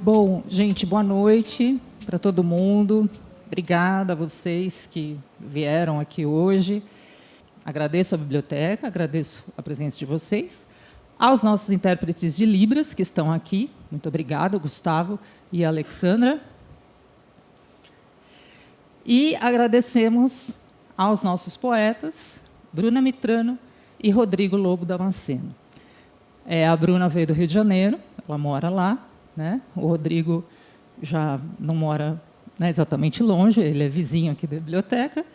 Bom, gente, boa noite para todo mundo. Obrigada a vocês que vieram aqui hoje. Agradeço a biblioteca, agradeço a presença de vocês. Aos nossos intérpretes de Libras que estão aqui, muito obrigada, Gustavo e a Alexandra. E agradecemos aos nossos poetas, Bruna Mitrano e Rodrigo Lobo Damasceno. A Bruna veio do Rio de Janeiro, ela mora lá, né? O Rodrigo já não mora, né, exatamente longe, ele é vizinho aqui da biblioteca,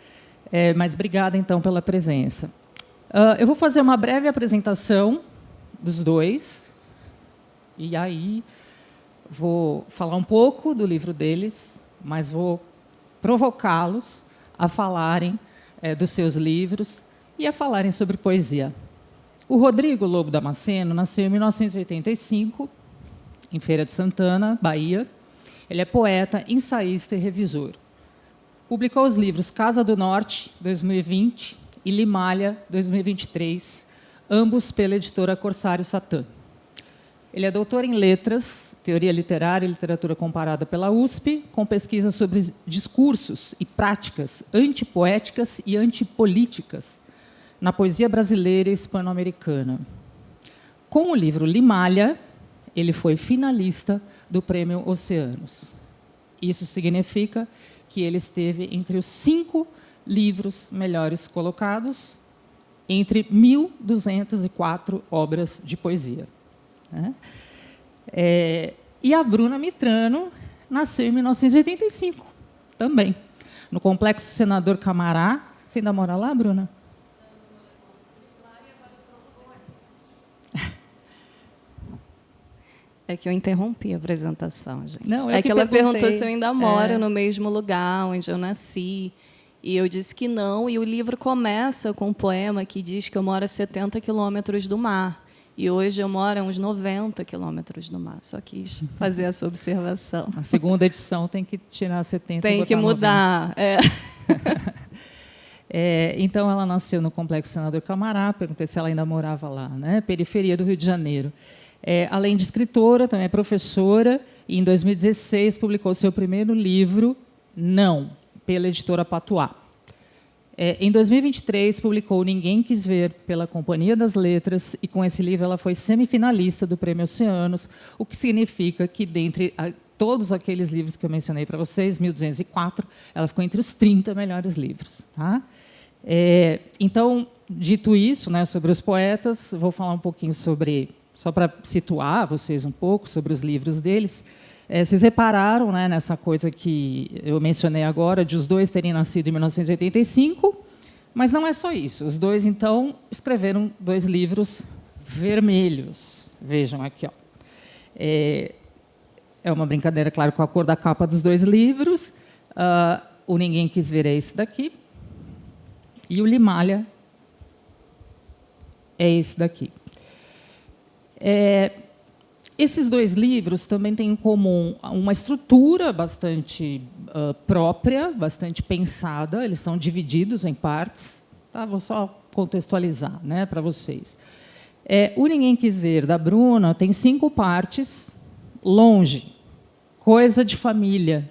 mas obrigada, então, pela presença. Eu vou fazer uma breve apresentação dos dois, e aí vou falar um pouco do livro deles, mas vou provocá-los a falarem dos seus livros e a falarem sobre poesia. O Rodrigo Lobo Damasceno nasceu em 1985, em Feira de Santana, Bahia. Ele é poeta, ensaísta e revisor. Publicou os livros Casa do Norte, 2020, e Limalha, 2023, ambos pela editora Corsário Satã. Ele é doutor em letras, teoria literária e literatura comparada pela USP, com pesquisa sobre discursos e práticas antipoéticas e antipolíticas na poesia brasileira e hispano-americana. Com o livro Limalha, ele foi finalista do Prêmio Oceanos. Isso significa que ele esteve entre os 5 livros melhores colocados entre 1.204 obras de poesia. E a Bruna Mitrano nasceu em 1985, também, no Complexo Senador Camará. Você ainda mora lá, Bruna? É que eu interrompi a apresentação, gente. Não, é que ela perguntei. Perguntou se eu ainda moro no mesmo lugar onde eu nasci. E eu disse que não. E o livro começa com um poema que diz que eu moro a 70 quilômetros do mar. E hoje eu moro a uns 90 quilômetros do mar. Só quis fazer essa observação. A segunda edição tem que tirar 70 e tem que mudar. Então, ela nasceu no Complexo Senador Camará. Perguntei se ela ainda morava lá, né? Periferia do Rio de Janeiro. Além de escritora, também é professora, e em 2016 publicou seu primeiro livro, Não, pela editora Patuá. Em 2023, publicou Ninguém Quis Ver, pela Companhia das Letras, e com esse livro ela foi semifinalista do Prêmio Oceanos, o que significa que, dentre todos aqueles livros que eu mencionei para vocês, 1.204, ela ficou entre os 30 melhores livros. Tá? Então, dito isso, né, sobre os poetas, vou falar um pouquinho sobre... Só para situar vocês um pouco sobre os livros deles, vocês repararam, né, nessa coisa que eu mencionei agora, de os dois terem nascido em 1985, mas não é só isso. Os dois, então, escreveram 2 livros vermelhos. Vejam aqui. Ó. É uma brincadeira, claro, com a cor da capa dos 2 livros. O Ninguém Quis Ver é esse daqui, e o Limalha é esse daqui. Esses 2 livros também têm em comum uma estrutura bastante própria, bastante pensada. Eles são divididos em partes. Tá? Vou só contextualizar, né, para vocês. O Ninguém Quis Ver, da Bruna, tem 5 partes. Longe, Coisa de Família,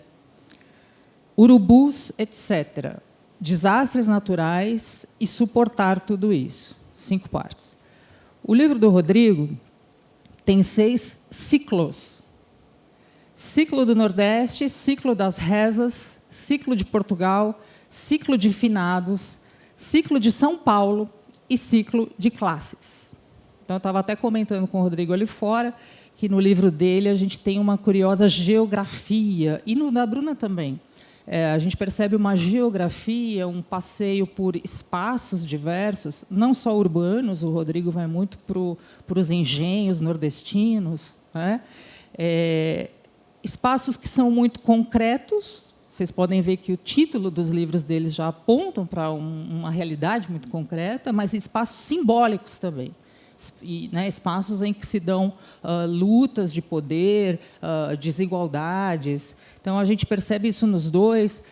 Urubus, etc. Desastres naturais e suportar tudo isso. 5 partes. O livro do Rodrigo tem 6 ciclos. Ciclo do Nordeste, ciclo das rezas, ciclo de Portugal, ciclo de finados, ciclo de São Paulo e ciclo de classes. Então, eu estava até comentando com o Rodrigo ali fora que no livro dele a gente tem uma curiosa geografia, e no da Bruna também. A gente percebe uma geografia, um passeio por espaços diversos, não só urbanos. O Rodrigo vai muito para os engenhos nordestinos, né? Espaços que são muito concretos. Vocês podem ver que o título dos livros deles já apontam para uma realidade muito concreta, mas espaços simbólicos também. né, espaços em que se dão lutas de poder, desigualdades. Então, a gente percebe isso nos dois.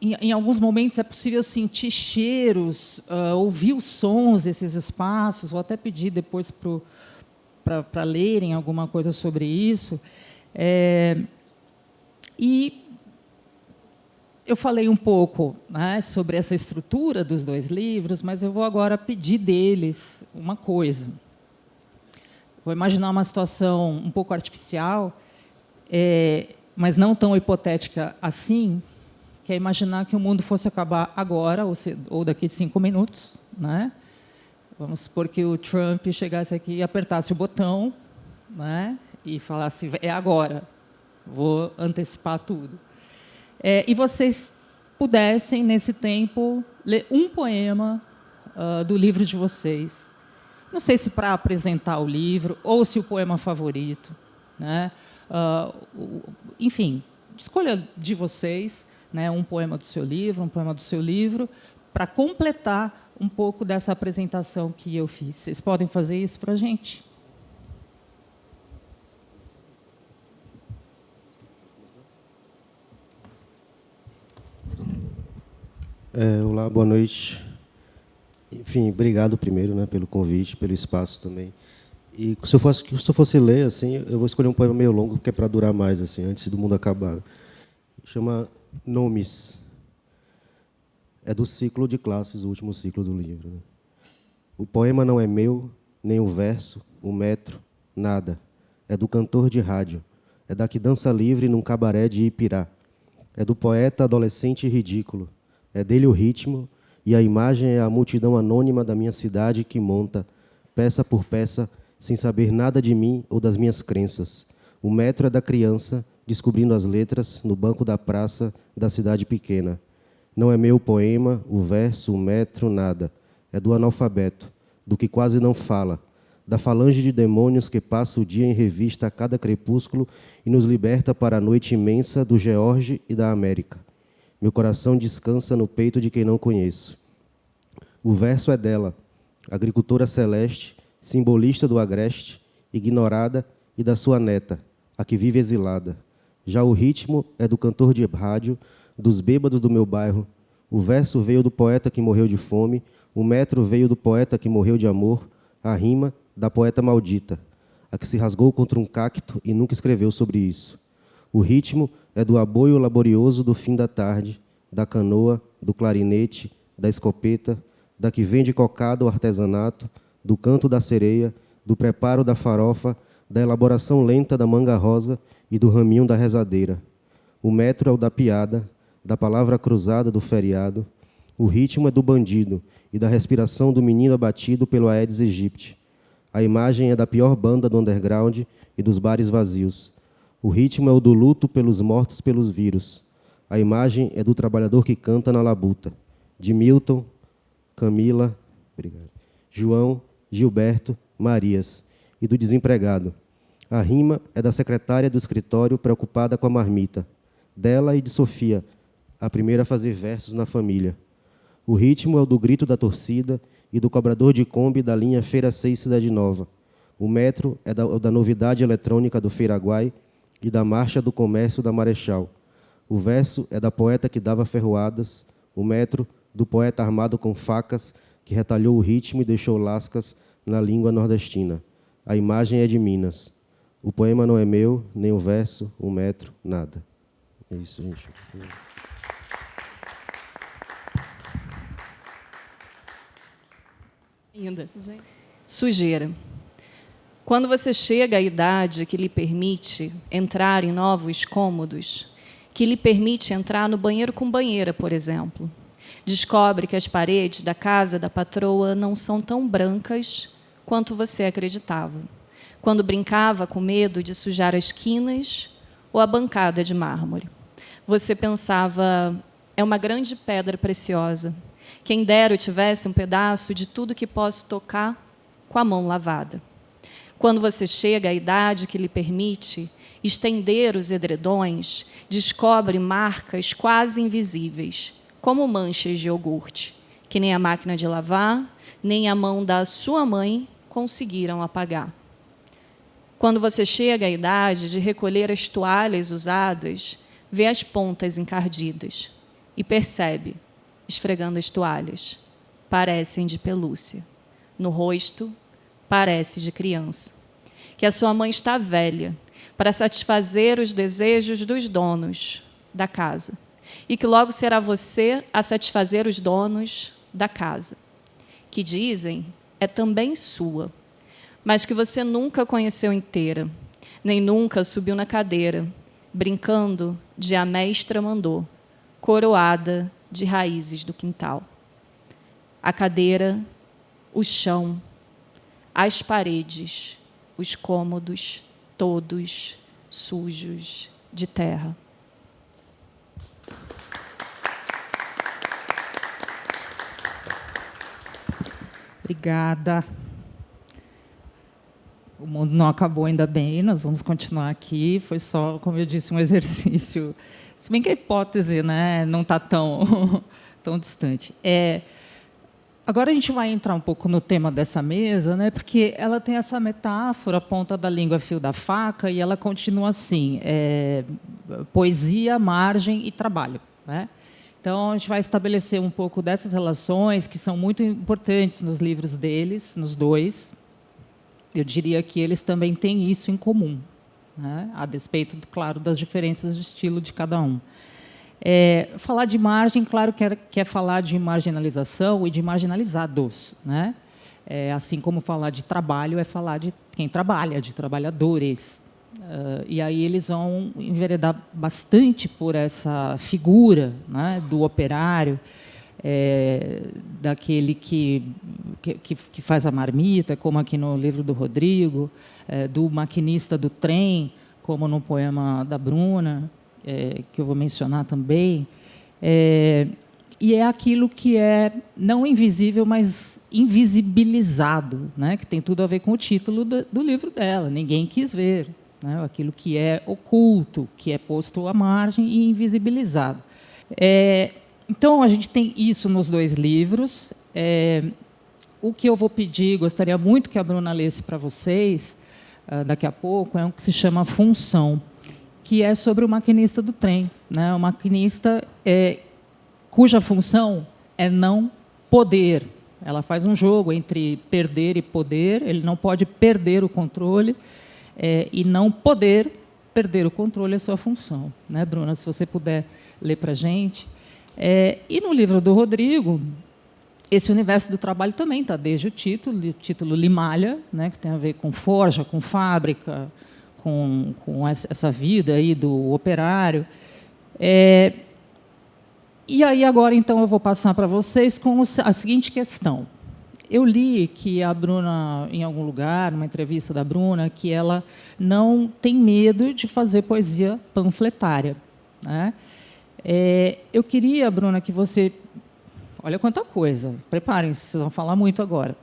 Em alguns momentos, é possível sentir cheiros, ouvir os sons desses espaços. Vou até pedir depois para para lerem alguma coisa sobre isso. E eu falei um pouco, né, sobre essa estrutura dos 2 livros, mas eu vou agora pedir deles uma coisa. Vou imaginar uma situação um pouco artificial, mas não tão hipotética assim, que é imaginar que o mundo fosse acabar agora, ou daqui a 5 minutos. Né? Vamos supor que o Trump chegasse aqui e apertasse o botão, né, e falasse, é agora, vou antecipar tudo. E vocês pudessem, nesse tempo, ler um poema do livro de vocês. Não sei se para apresentar o livro, ou se o poema favorito. Né? Enfim, escolha de vocês, né, um poema do seu livro, para completar um pouco dessa apresentação que eu fiz. Vocês podem fazer isso para a gente? Olá, boa noite. Enfim, obrigado primeiro, né, pelo convite, pelo espaço também. E se eu fosse ler, assim, eu vou escolher um poema meio longo, que é para durar mais, assim, antes do mundo acabar. Chama Nomes. É do ciclo de classes, o último ciclo do livro. Né? O poema não é meu, nem o verso, o metro, nada. É do cantor de rádio. É da que dança livre num cabaré de Ipirá. É do poeta adolescente e ridículo. É dele o ritmo, e a imagem é a multidão anônima da minha cidade que monta, peça por peça, sem saber nada de mim ou das minhas crenças. O metro é da criança, descobrindo as letras, no banco da praça da cidade pequena. Não é meu o poema, o verso, o metro, nada. É do analfabeto, do que quase não fala, da falange de demônios que passa o dia em revista a cada crepúsculo e nos liberta para a noite imensa do Geórgia e da América. Meu coração descansa no peito de quem não conheço. O verso é dela, agricultora celeste, simbolista do agreste, ignorada, e da sua neta, a que vive exilada. Já o ritmo é do cantor de rádio, dos bêbados do meu bairro. O verso veio do poeta que morreu de fome, o metro veio do poeta que morreu de amor, a rima da poeta maldita, a que se rasgou contra um cacto e nunca escreveu sobre isso. O ritmo é do aboio laborioso do fim da tarde, da canoa, do clarinete, da escopeta, da que vende cocada o artesanato, do canto da sereia, do preparo da farofa, da elaboração lenta da manga rosa e do raminho da rezadeira. O metro é o da piada, da palavra cruzada do feriado. O ritmo é do bandido e da respiração do menino abatido pelo Aedes aegypti. A imagem é da pior banda do underground e dos bares vazios. O ritmo é o do luto pelos mortos pelos vírus. A imagem é do trabalhador que canta na labuta. De Milton, Camila, João, Gilberto, Marias. E do desempregado. A rima é da secretária do escritório preocupada com a marmita. Dela e de Sofia, a primeira a fazer versos na família. O ritmo é o do grito da torcida e do cobrador de Kombi da linha Feira 6 Cidade Nova. O metro é da novidade eletrônica do Feiraguai e da marcha do comércio da Marechal. O verso é da poeta que dava ferroadas, o metro do poeta armado com facas que retalhou o ritmo e deixou lascas na língua nordestina. A imagem é de Minas. O poema não é meu, nem o verso, o metro, nada. É isso, gente. Ainda. Sujeira. Quando você chega à idade que lhe permite entrar em novos cômodos, que lhe permite entrar no banheiro com banheira, por exemplo, descobre que as paredes da casa da patroa não são tão brancas quanto você acreditava, quando brincava com medo de sujar as quinas ou a bancada de mármore. Você pensava, é uma grande pedra preciosa. Quem dera eu tivesse um pedaço de tudo que posso tocar com a mão lavada. Quando você chega à idade que lhe permite estender os edredões, descobre marcas quase invisíveis, como manchas de iogurte, que nem a máquina de lavar, nem a mão da sua mãe conseguiram apagar. Quando você chega à idade de recolher as toalhas usadas, vê as pontas encardidas e percebe, esfregando as toalhas, parecem de pelúcia. No rosto, parece de criança. que a sua mãe está velha para satisfazer os desejos dos donos da casa, e que logo será você a satisfazer os donos da casa, que dizem é também sua, mas que você nunca conheceu inteira, nem nunca subiu na cadeira, brincando de a mestra mandou, coroada de raízes do quintal. A cadeira, o chão, as paredes, os cômodos, todos sujos de terra. Obrigada. O mundo não acabou, ainda bem, nós vamos continuar aqui. Foi só, como eu disse, um exercício. Se bem que a hipótese, né, não está tão, tão distante. Agora a gente vai entrar um pouco no tema dessa mesa, né, porque ela tem essa metáfora, ponta da língua, fio da faca, e ela continua assim, poesia, margem e trabalho, né? Então, a gente vai estabelecer um pouco dessas relações, que são muito importantes nos livros deles, nos dois. Eu diria que eles também têm isso em comum, né? A despeito, claro, das diferenças de estilo de cada um. Falar de margem, claro, que é falar de marginalização e de marginalizados, né? Assim como falar de trabalho é falar de quem trabalha, de trabalhadores. E aí eles vão enveredar bastante por essa figura, né, do operário, daquele que faz a marmita, como aqui no livro do Rodrigo, do maquinista do trem, como no poema da Bruna, que eu vou mencionar também. E é aquilo que é não invisível, mas invisibilizado, né, que tem tudo a ver com o título do livro dela, Ninguém Quis Ver. Né, aquilo que é oculto, que é posto à margem e invisibilizado. Então, a gente tem isso nos dois livros. O que eu vou pedir, gostaria muito que a Bruna lesse para vocês, daqui a pouco, é um que se chama Função, que é sobre o maquinista do trem. Né, o maquinista cuja função é não poder. Ela faz um jogo entre perder e poder, ele não pode perder o controle, e não poder perder o controle é sua função, né, Bruna? Se você puder ler para a gente. E no livro do Rodrigo, esse universo do trabalho também está desde o título Limalha, né, que tem a ver com forja, com fábrica, com essa vida aí do operário. E aí agora então eu vou passar para vocês com a seguinte questão. Eu li que a Bruna, em algum lugar, numa entrevista da Bruna, que ela não tem medo de fazer poesia panfletária, né? Eu queria, Bruna, que você... Olha quanta coisa. Preparem-se, vocês vão falar muito agora.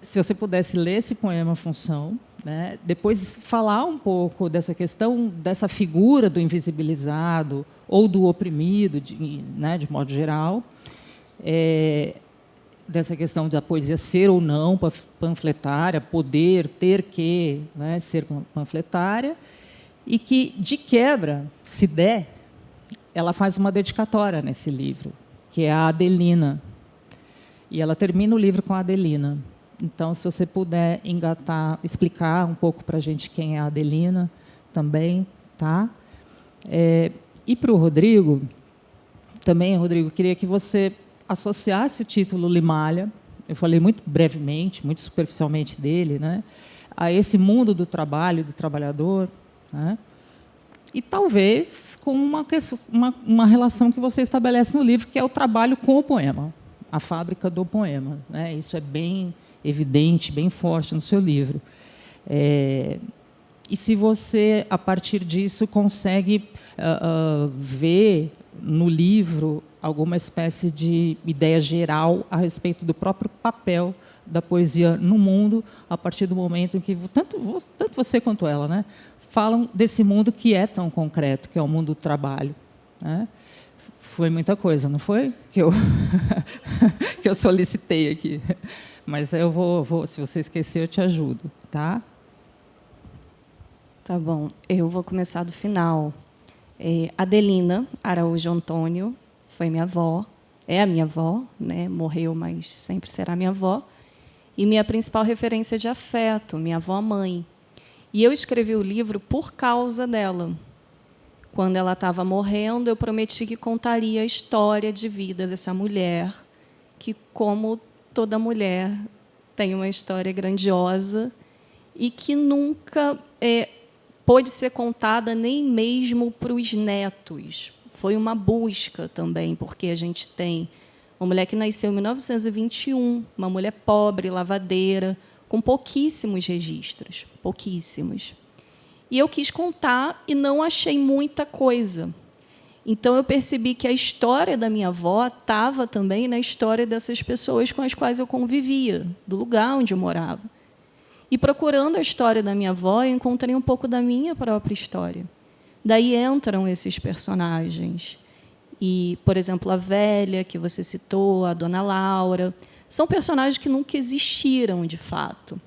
Se você pudesse ler esse poema Função, né? Depois falar um pouco dessa questão, dessa figura do invisibilizado ou do oprimido, né, de modo geral, dessa questão da poesia ser ou não panfletária, poder, ter que, né, ser panfletária, e que, de quebra, se der, ela faz uma dedicatória nesse livro, que é a Adelina. E ela termina o livro com a Adelina. Então, se você puder engatar, explicar um pouco para a gente quem é a Adelina também, tá? E para o Rodrigo, também, Rodrigo, queria que você associasse o título Limalha, eu falei muito brevemente, muito superficialmente dele, né, a esse mundo do trabalho, do trabalhador, né, e talvez com uma relação que você estabelece no livro, que é o trabalho com o poema, a fábrica do poema. Né, isso é bem evidente, bem forte no seu livro. E se você, a partir disso, consegue ver no livro alguma espécie de ideia geral a respeito do próprio papel da poesia no mundo, a partir do momento em que tanto você quanto ela, né, falam desse mundo que é tão concreto, que é o mundo do trabalho. Né? Foi muita coisa, não foi? Que eu solicitei aqui. Mas eu vou, se você esquecer, eu te ajudo, tá? Tá bom, eu vou começar do final. Adelina Araújo Antônio foi minha avó, é a minha avó, né? Morreu, mas sempre será minha avó. E minha principal referência de afeto, minha avó-mãe, E eu escrevi o livro por causa dela. Quando ela estava morrendo, eu prometi que contaria a história de vida dessa mulher, que, como toda mulher, tem uma história grandiosa e que nunca pôde ser contada nem mesmo para os netos. Foi uma busca também, porque a gente tem uma mulher que nasceu em 1921, uma mulher pobre, lavadeira, com pouquíssimos registros, pouquíssimos. E eu quis contar e não achei muita coisa. Então, eu percebi que a história da minha avó estava também na história dessas pessoas com as quais eu convivia, do lugar onde eu morava. E, procurando a história da minha avó, eu encontrei um pouco da minha própria história. Daí entram esses personagens. E, por exemplo, a velha, que você citou, a Dona Laura, são personagens que nunca existiram, de fato.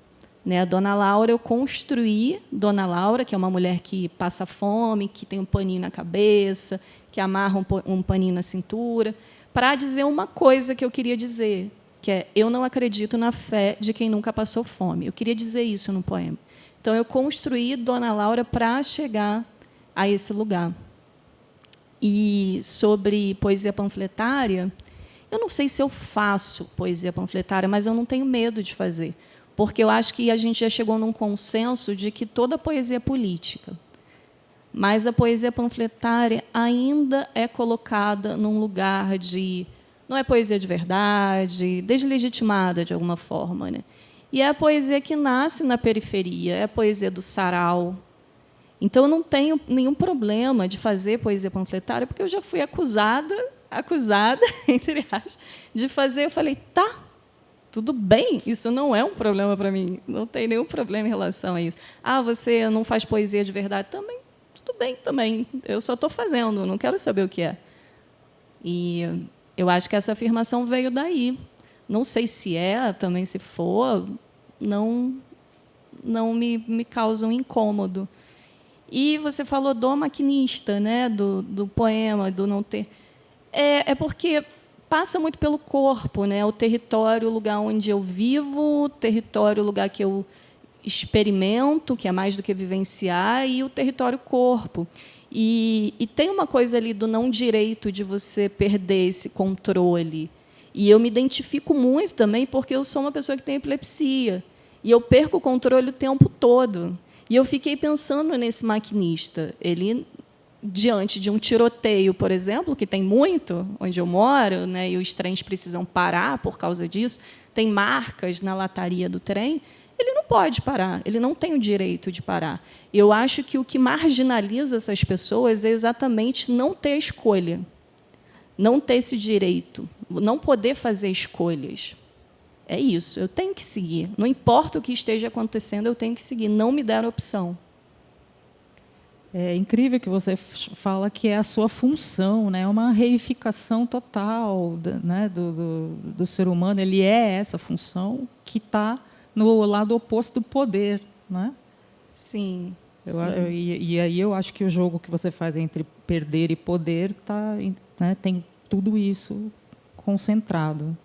A Dona Laura, eu construí Dona Laura, que é uma mulher que passa fome, que tem um paninho na cabeça, que amarra um paninho na cintura, para dizer uma coisa que eu queria dizer, que é: eu não acredito na fé de quem nunca passou fome. Eu queria dizer isso no poema. Então, eu construí Dona Laura para chegar a esse lugar. E sobre poesia panfletária, eu não sei se eu faço poesia panfletária, mas eu não tenho medo de fazer, porque eu acho que a gente já chegou num consenso de que toda poesia é política. Mas a poesia panfletária ainda é colocada num lugar de... não é poesia de verdade, deslegitimada de alguma forma. E é a poesia que nasce na periferia, é a poesia do sarau. Então, eu não tenho nenhum problema de fazer poesia panfletária, porque eu já fui acusada, entre aspas, de fazer. Eu falei, tá, tudo bem, isso não é um problema para mim, não tem nenhum problema em relação a isso. Ah, você não faz poesia de verdade? Também, tudo bem também, eu só estou fazendo, não quero saber o que é. E eu acho que essa afirmação veio daí. Não sei se é, também se for, não me causa um incômodo. E você falou do maquinista, do poema, do não ter... É porque passa muito pelo corpo, o território, o lugar onde eu vivo, o território, o lugar que eu experimento, que é mais do que vivenciar, e o território corpo. E tem uma coisa ali do não direito de você perder esse controle. E eu me identifico muito também porque eu sou uma pessoa que tem epilepsia. E eu perco o controle o tempo todo. E eu fiquei pensando nesse maquinista. Ele, diante de um tiroteio, por exemplo, que tem muito, onde eu moro, e os trens precisam parar por causa disso, tem marcas na lataria do trem, ele não pode parar, ele não tem o direito de parar. Eu acho que o que marginaliza essas pessoas é exatamente não ter escolha, não ter esse direito, não poder fazer escolhas. É isso, eu tenho que seguir. Não importa o que esteja acontecendo, eu tenho que seguir. Não me deram opção. É incrível que você fala que é a sua função, é uma reificação total do ser humano. Ele é essa função que está no lado oposto do poder. Sim. E aí eu acho que o jogo que você faz entre perder e poder tem tudo isso concentrado.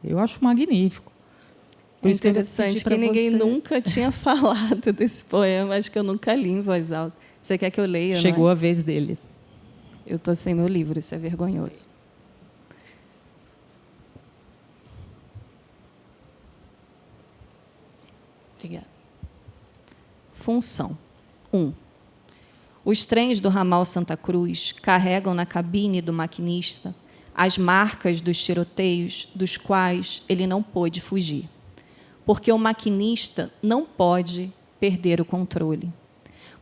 Eu acho magnífico. É interessante que ninguém nunca tinha falado desse poema, acho que eu nunca li em voz alta. Você quer que eu leia? Chegou a vez dele. Eu estou sem meu livro, isso é vergonhoso. Obrigada. Função 1. Os trens do ramal Santa Cruz carregam na cabine do maquinista as marcas dos tiroteios dos quais ele não pôde fugir. Porque o maquinista não pode perder o controle.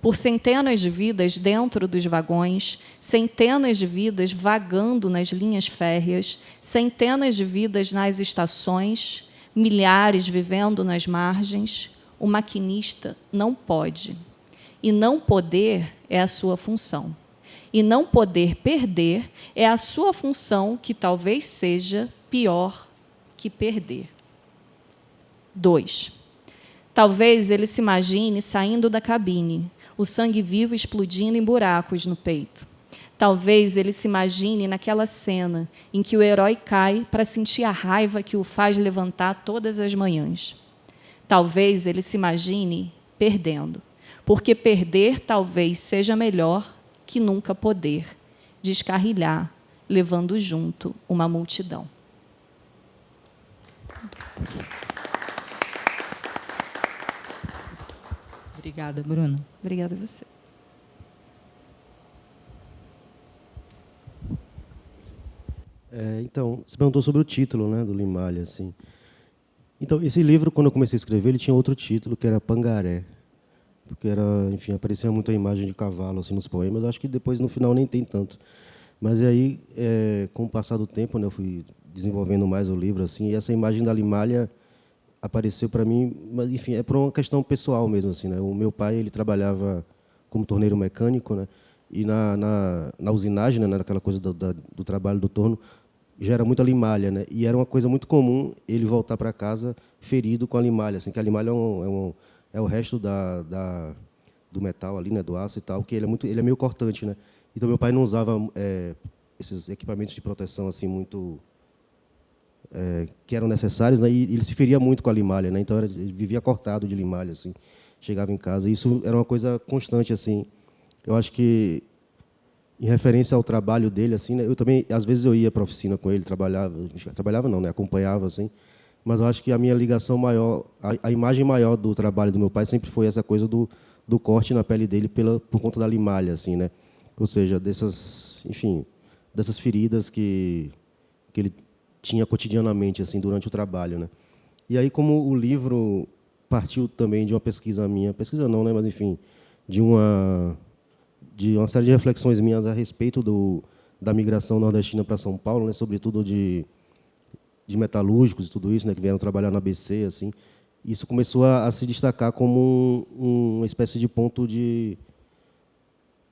Por centenas de vidas dentro dos vagões, centenas de vidas vagando nas linhas férreas, centenas de vidas nas estações, milhares vivendo nas margens, o maquinista não pode. E não poder é a sua função. E não poder perder é a sua função, que talvez seja pior que perder. 2. Talvez ele se imagine saindo da cabine, o sangue vivo explodindo em buracos no peito. Talvez ele se imagine naquela cena em que o herói cai para sentir a raiva que o faz levantar todas as manhãs. Talvez ele se imagine perdendo, porque perder talvez seja melhor que nunca poder descarrilhar, levando junto uma multidão. Obrigada, Bruna. Obrigada a você. Então, você perguntou sobre o título, né, do Limalha, assim. Então, esse livro, quando eu comecei a escrever, ele tinha outro título, que era Pangaré, porque era, enfim, aparecia muito a imagem de cavalo assim nos poemas. Acho que depois no final nem tem tanto. Mas aí, com o passar do tempo, né, eu fui desenvolvendo mais o livro assim, e essa imagem da Limalha apareceu para mim, mas enfim, é por uma questão pessoal mesmo assim, né? O meu pai, ele trabalhava como torneiro mecânico, né? E na usinagem, né, naquela coisa do trabalho do torno, gera muita limalha, né? E era uma coisa muito comum ele voltar para casa ferido com a limalha, assim, que a limalha é o resto do metal ali, né, do aço e tal, que ele é meio cortante, né? Então meu pai não usava esses equipamentos de proteção assim muito que eram necessários, né? E ele se feria muito com a limalha, né? Então ele vivia cortado de limalha, assim. Chegava em casa, e isso era uma coisa constante, assim. Eu acho que em referência ao trabalho dele, assim, né? Eu também às vezes eu ia para a oficina com ele, trabalhava não, né? Acompanhava, assim. Mas eu acho que a minha ligação maior, a imagem maior do trabalho do meu pai sempre foi essa coisa do corte na pele dele por conta da limalha, assim, né? Ou seja, dessas feridas que ele tinha cotidianamente, assim, durante o trabalho, né? E aí, como o livro partiu também de uma pesquisa minha, pesquisa não, né? Mas enfim, de uma série de reflexões minhas a respeito da migração nordestina para São Paulo, né? Sobretudo de metalúrgicos e tudo isso, né? Que vieram trabalhar na ABC, assim. Isso começou a se destacar como uma espécie de ponto de,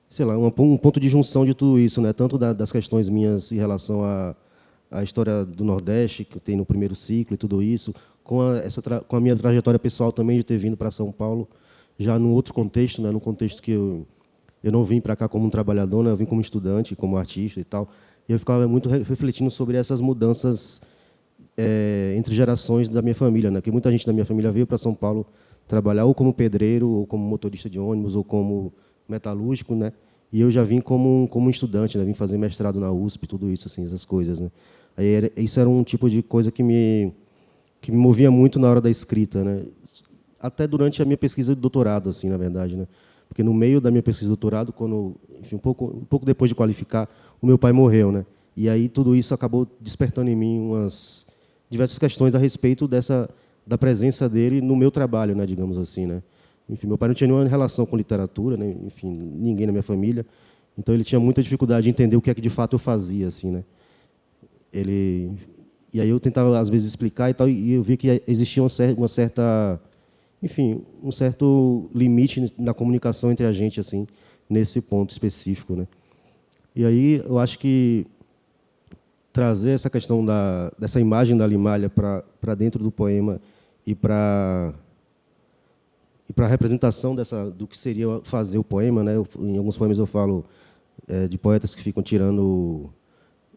sei lá, um ponto de junção de tudo isso, né? Tanto das questões minhas em relação à história do Nordeste, que tem no primeiro ciclo e tudo isso, com a minha trajetória pessoal também de ter vindo para São Paulo, já num outro contexto, né? No contexto que eu não vim para cá como um trabalhador, né? Eu vim como estudante, como artista e tal. E eu ficava muito refletindo sobre essas mudanças entre gerações da minha família, né? Que muita gente da minha família veio para São Paulo trabalhar ou como pedreiro, ou como motorista de ônibus, ou como metalúrgico, né? E eu já vim como um estudante, né? Vim fazer mestrado na USP, tudo isso, assim, essas coisas, né? Aí isso era um tipo de coisa que me movia muito na hora da escrita, né? Até durante a minha pesquisa de doutorado, assim, na verdade, né? Porque no meio da minha pesquisa de doutorado, enfim, um pouco depois de qualificar, o meu pai morreu, né? E aí tudo isso acabou despertando em mim diversas questões a respeito da presença dele no meu trabalho, né, digamos assim, né? Enfim, meu pai não tinha nenhuma relação com literatura, né? Enfim, ninguém na minha família, então ele tinha muita dificuldade de entender o que é que de fato eu fazia, assim, né? E aí eu tentava às vezes explicar e tal, e eu vi que existia uma certa, enfim, um certo limite na comunicação entre a gente, assim, nesse ponto específico, né? E aí eu acho que trazer essa questão dessa imagem da limalha para dentro do poema e para a representação do que seria fazer o poema, né? Em alguns poemas eu falo de poetas que ficam tirando,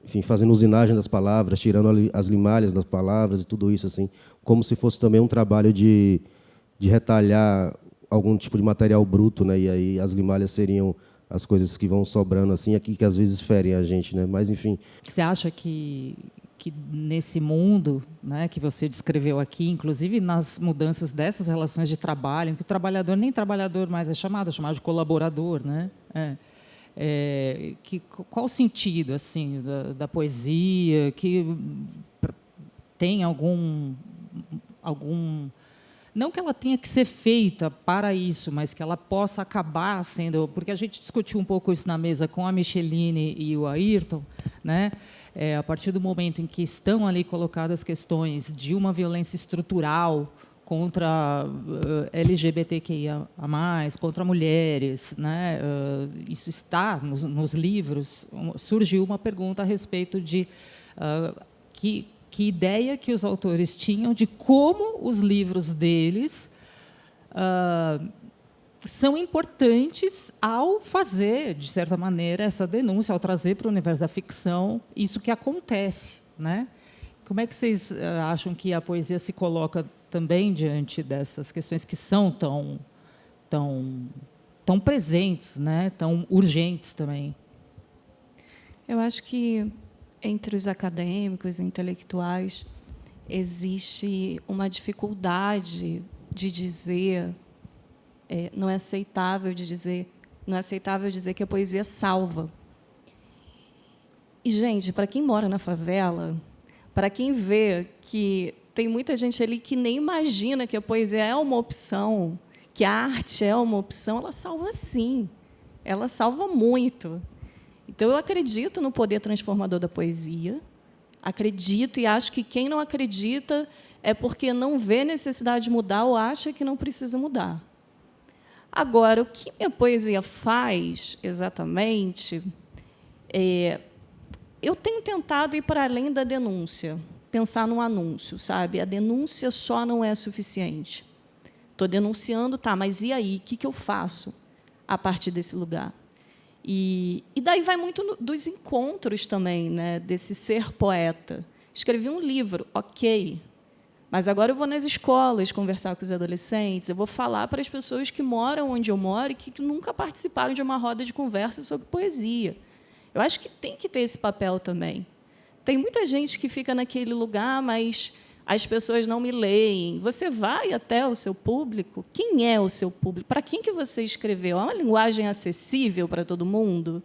enfim, fazendo usinagem das palavras, tirando as limalhas das palavras e tudo isso, assim, como se fosse também um trabalho de retalhar algum tipo de material bruto, né? E aí as limalhas seriam as coisas que vão sobrando assim, aqui que às vezes ferem a gente, né? Mas enfim. Você acha que nesse mundo, né, que você descreveu aqui, inclusive nas mudanças dessas relações de trabalho, em que o trabalhador nem trabalhador mais é chamado de colaborador, né? Qual o sentido assim da poesia, que tem algum não que ela tenha que ser feita para isso, mas que ela possa acabar sendo, porque a gente discutiu um pouco isso na mesa com a Micheline e o Ayrton, né? A partir do momento em que estão ali colocadas questões de uma violência estrutural contra LGBTQIA+, contra mulheres, né? Isso está nos livros. Surgiu uma pergunta a respeito de que ideia que os autores tinham de como os livros deles são importantes ao fazer, de certa maneira, essa denúncia, ao trazer para o universo da ficção isso que acontece, né? Como é que vocês acham que a poesia se coloca também diante dessas questões que são tão presentes, né? Tão urgentes também. Eu acho que, entre os acadêmicos e intelectuais, existe uma dificuldade de dizer, não é aceitável dizer que a poesia salva. E, gente, para quem mora na favela, para quem vê que tem muita gente ali que nem imagina que a poesia é uma opção, que a arte é uma opção, ela salva sim, ela salva muito. Então, eu acredito no poder transformador da poesia, acredito e acho que quem não acredita é porque não vê necessidade de mudar ou acha que não precisa mudar. Agora, o que minha poesia faz exatamente eu tenho tentado ir para além da denúncia, pensar num anúncio, sabe? A denúncia só não é suficiente. Estou denunciando, tá, mas e aí? O que eu faço a partir desse lugar? E daí vai muito dos encontros também, né, desse ser poeta. Escrevi um livro, ok, mas agora eu vou nas escolas conversar com os adolescentes, eu vou falar para as pessoas que moram onde eu moro e que nunca participaram de uma roda de conversa sobre poesia. Eu acho que tem que ter esse papel também. Tem muita gente que fica naquele lugar, mas as pessoas não me leem. Você vai até o seu público? Quem é o seu público? Para quem que você escreveu? É uma linguagem acessível para todo mundo?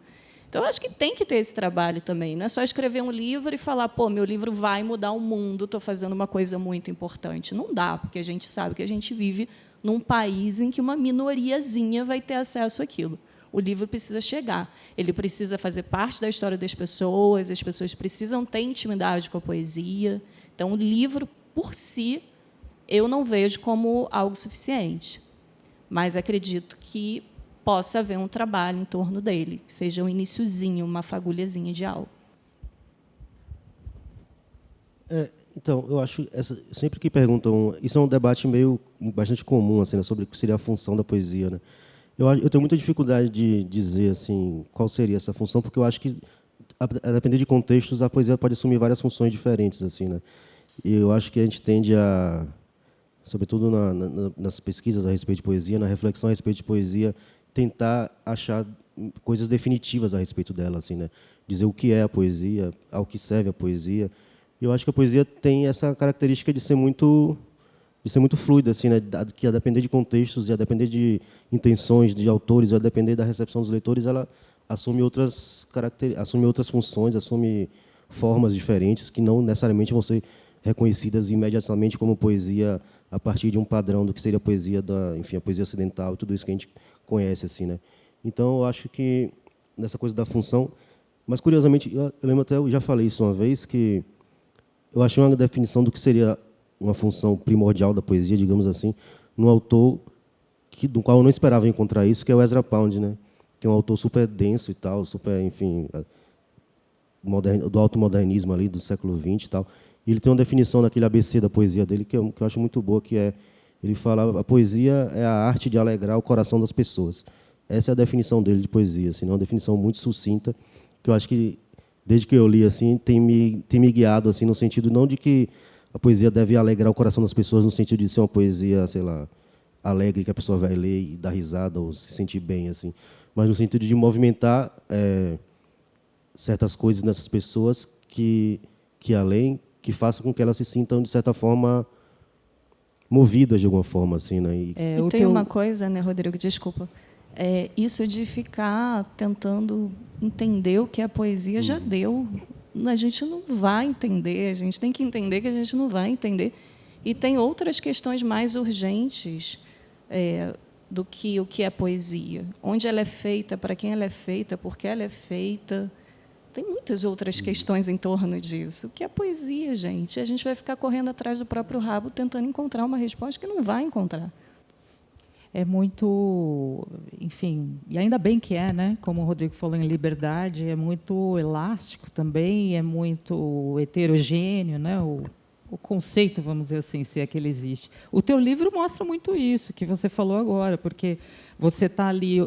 Então, eu acho que tem que ter esse trabalho também. Não é só escrever um livro e falar, pô, meu livro vai mudar o mundo, estou fazendo uma coisa muito importante. Não dá, porque a gente sabe que a gente vive num país em que uma minoriazinha vai ter acesso àquilo. O livro precisa chegar, ele precisa fazer parte da história das pessoas, as pessoas precisam ter intimidade com a poesia. Então, o livro, por si, eu não vejo como algo suficiente, mas acredito que possa haver um trabalho em torno dele, que seja um iniciozinho, uma fagulhazinha de algo. Então, eu acho, sempre que perguntam, isso é um debate meio bastante comum, assim, né, sobre o que seria a função da poesia, né? Eu tenho muita dificuldade de dizer assim qual seria essa função, porque eu acho que, a depender de contextos, a poesia pode assumir várias funções diferentes, assim, né? E eu acho que a gente tende a, sobretudo nas pesquisas a respeito de poesia, na reflexão a respeito de poesia, tentar achar coisas definitivas a respeito dela, assim, né? Dizer o que é a poesia, ao que serve a poesia. Eu acho que a poesia tem essa característica de ser muito fluida, assim, né? Que a depender de contextos e a depender de intenções de autores, a depender da recepção dos leitores, ela assume outras funções, assume formas diferentes que não necessariamente vão ser reconhecidas imediatamente como poesia a partir de um padrão do que seria a poesia a poesia ocidental e tudo isso que a gente conhece, assim, né? Então, eu acho que nessa coisa da função, mas curiosamente, eu lembro até, eu já falei isso uma vez, que eu achei uma definição do que seria uma função primordial da poesia, digamos assim, num autor do qual eu não esperava encontrar isso, que é o Ezra Pound, né? Que é um autor super denso e tal, super, enfim, do automodernismo ali do século XX e tal. E ele tem uma definição naquele ABC da poesia dele que eu acho muito boa, que é, ele fala, a poesia é a arte de alegrar o coração das pessoas. Essa é a definição dele de poesia, assim, uma definição muito sucinta, que eu acho que, desde que eu li, assim, tem me guiado, assim, no sentido não de que a poesia deve alegrar o coração das pessoas, no sentido de ser uma poesia, sei lá, alegre, que a pessoa vai ler e dar risada ou se sentir bem, assim, mas no sentido de movimentar certas coisas nessas pessoas que façam com que elas se sintam, de certa forma, movidas de alguma forma, assim, né? E tem uma coisa, né, Rodrigo, desculpa, isso de ficar tentando entender o que a poesia já deu. A gente não vai entender, a gente tem que entender que a gente não vai entender. E tem outras questões mais urgentes do que o que é poesia. Onde ela é feita, para quem ela é feita, por que ela é feita. Tem muitas outras questões em torno disso. O que é poesia, gente? A gente vai ficar correndo atrás do próprio rabo tentando encontrar uma resposta que não vai encontrar. É muito, enfim, e ainda bem que né? Como o Rodrigo falou em liberdade, é muito elástico também, é muito heterogêneo, né? O conceito, vamos dizer assim, se é que ele existe. O teu livro mostra muito isso que você falou agora, porque você está ali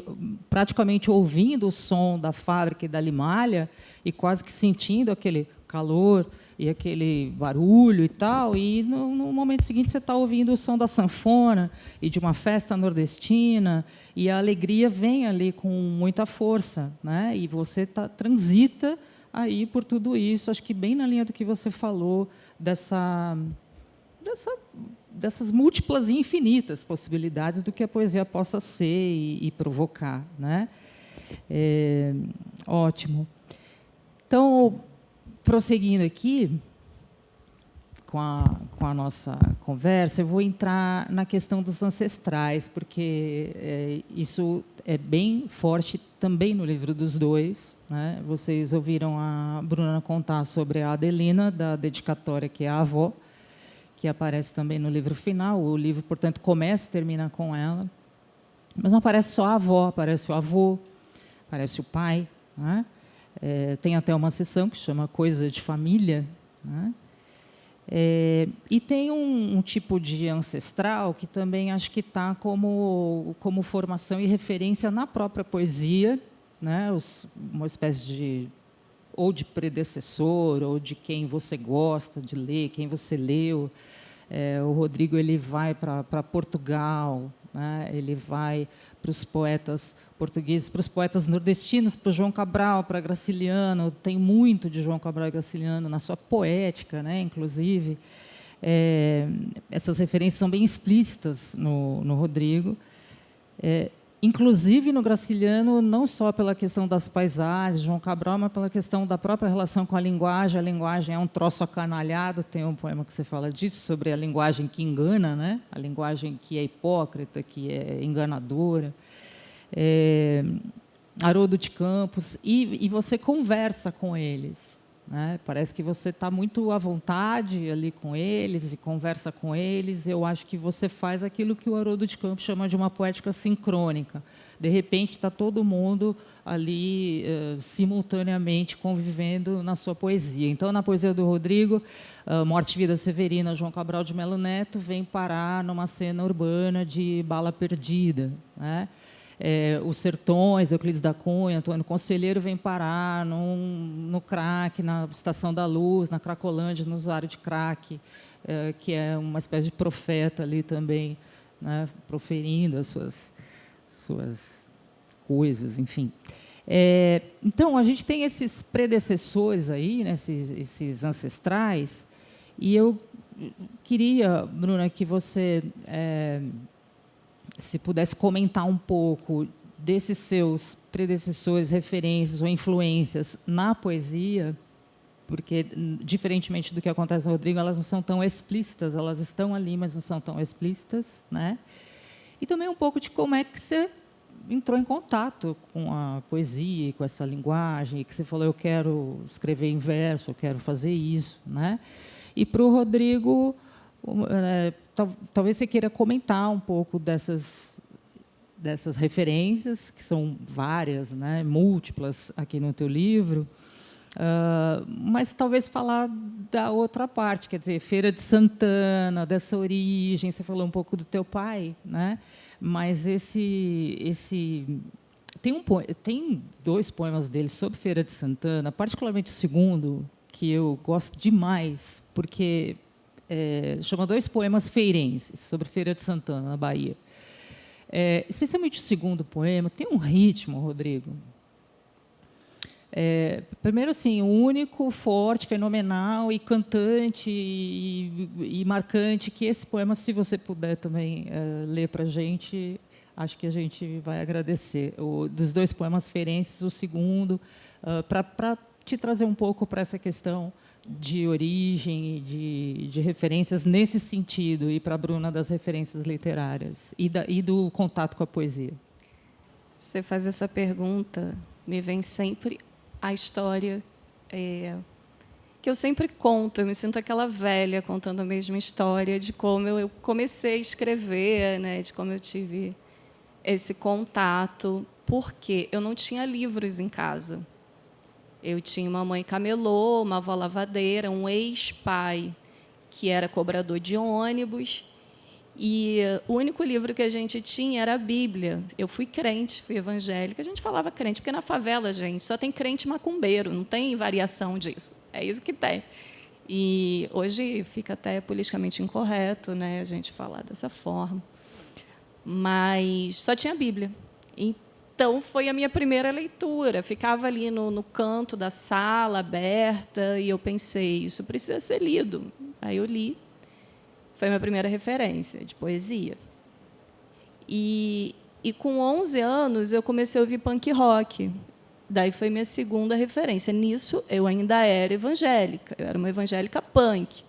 praticamente ouvindo o som da fábrica e da limalha e quase que sentindo aquele calor e aquele barulho e tal, e no momento seguinte você está ouvindo o som da sanfona e de uma festa nordestina, e a alegria vem ali com muita força, né? E você transita aí por tudo isso, acho que bem na linha do que você falou, dessas múltiplas e infinitas possibilidades do que a poesia possa ser e provocar, né? Ótimo. Então, prosseguindo aqui com a nossa conversa, eu vou entrar na questão dos ancestrais, porque isso é bem forte também no livro dos dois, né? Vocês ouviram a Bruna contar sobre a Adelina, da dedicatória, que é a avó, que aparece também no livro final. O livro, portanto, começa e termina com ela. Mas não aparece só a avó, aparece o avô, aparece o pai, né? Tem até uma seção que chama Coisa de Família, né? E tem um tipo de ancestral que também acho que está como formação e referência na própria poesia, né? Uma espécie ou de predecessor, ou de quem você gosta de ler, quem você leu. O Rodrigo ele vai para Portugal, né? Ele vai para os poetas portugueses, para os poetas nordestinos, para o João Cabral, para Graciliano. Tem muito de João Cabral e Graciliano na sua poética, né? Inclusive. Essas referências são bem explícitas no Rodrigo. Inclusive no Graciliano, não só pela questão das paisagens, João Cabral, mas pela questão da própria relação com a linguagem. A linguagem é um troço acanalhado, tem um poema que você fala disso, sobre a linguagem que engana, né? A linguagem que é hipócrita, que é enganadora. Haroldo de Campos, e você conversa com eles, né? Parece que você está muito à vontade ali com eles e conversa com eles. Eu acho que você faz aquilo que o Haroldo de Campos chama de uma poética sincrônica. De repente, está todo mundo ali simultaneamente convivendo na sua poesia. Então, na poesia do Rodrigo, Morte e Vida Severina, João Cabral de Melo Neto, vem parar numa cena urbana de Bala Perdida, né? Os Sertões, Euclides da Cunha, Antônio Conselheiro, vem parar no crack, na Estação da Luz, na Cracolândia, no usuário de crack, que é uma espécie de profeta ali também, né, proferindo as suas coisas, enfim. Então, a gente tem esses predecessores aí, né, esses ancestrais, e eu queria, Bruna, que você... se pudesse comentar um pouco desses seus predecessores, referências ou influências na poesia, porque, diferentemente do que acontece no Rodrigo, elas não são tão explícitas, elas estão ali, mas não são tão explícitas, né? E também um pouco de como é que você entrou em contato com a poesia, com essa linguagem, que você falou, eu quero escrever em verso, eu quero fazer isso, né? E, para o Rodrigo... talvez você queira comentar um pouco dessas referências, que são várias, né, múltiplas aqui no teu livro, mas talvez falar da outra parte, quer dizer, Feira de Santana, dessa origem. Você falou um pouco do teu pai, né? Mas tem dois poemas dele sobre Feira de Santana, particularmente o segundo, que eu gosto demais, porque chama Dois Poemas Feirenses, sobre Feira de Santana, na Bahia. Especialmente o segundo poema, tem um ritmo, Rodrigo. Primeiro, assim, único, forte, fenomenal e cantante e marcante, que esse poema, se você puder também ler para a gente, acho que a gente vai agradecer. Dos Dois Poemas Feirenses, o segundo, para te trazer um pouco para essa questão de origem, de referências nesse sentido, e para a Bruna das referências literárias e do contato com a poesia. Você faz essa pergunta, me vem sempre a história que eu sempre conto. Eu me sinto aquela velha contando a mesma história de como eu comecei a escrever, né, de como eu tive esse contato, porque eu não tinha livros em casa. Eu tinha uma mãe camelô, uma avó lavadeira, um ex-pai que era cobrador de ônibus, e o único livro que a gente tinha era a Bíblia. Eu fui crente, fui evangélica. A gente falava crente, porque na favela, gente, só tem crente macumbeiro, não tem variação disso. é isso que tem. E hoje fica até politicamente incorreto, né, a gente falar dessa forma. Mas só tinha a Bíblia. Então, foi a minha primeira leitura. Ficava ali no canto da sala, aberta, e eu pensei, isso precisa ser lido. Aí eu li. Foi a minha primeira referência de poesia. E com 11 anos, eu comecei a ouvir punk rock. Daí foi minha segunda referência. Nisso, eu ainda era evangélica. Eu era uma evangélica punk.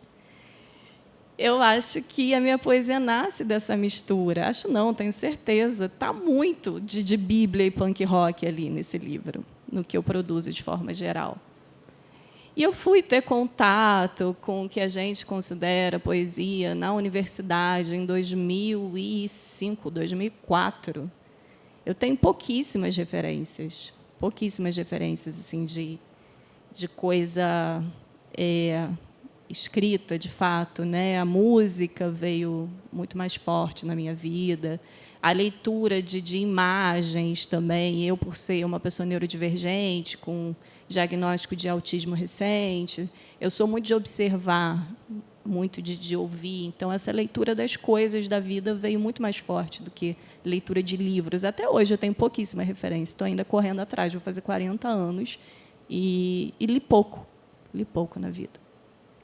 Eu acho que a minha poesia nasce dessa mistura. Acho não, tenho certeza. Está muito de Bíblia e punk rock ali nesse livro, no que eu produzo de forma geral. E eu fui ter contato com o que a gente considera poesia na universidade em 2005, 2004. Eu tenho pouquíssimas referências assim, de coisa escrita, de fato, né? A música veio muito mais forte na minha vida, a leitura de imagens também. Eu, por ser uma pessoa neurodivergente, com diagnóstico de autismo recente, eu sou muito de observar, muito de ouvir. Então, essa leitura das coisas da vida veio muito mais forte do que leitura de livros. Até hoje eu tenho pouquíssima referência, estou ainda correndo atrás, vou fazer 40 anos, e li pouco na vida.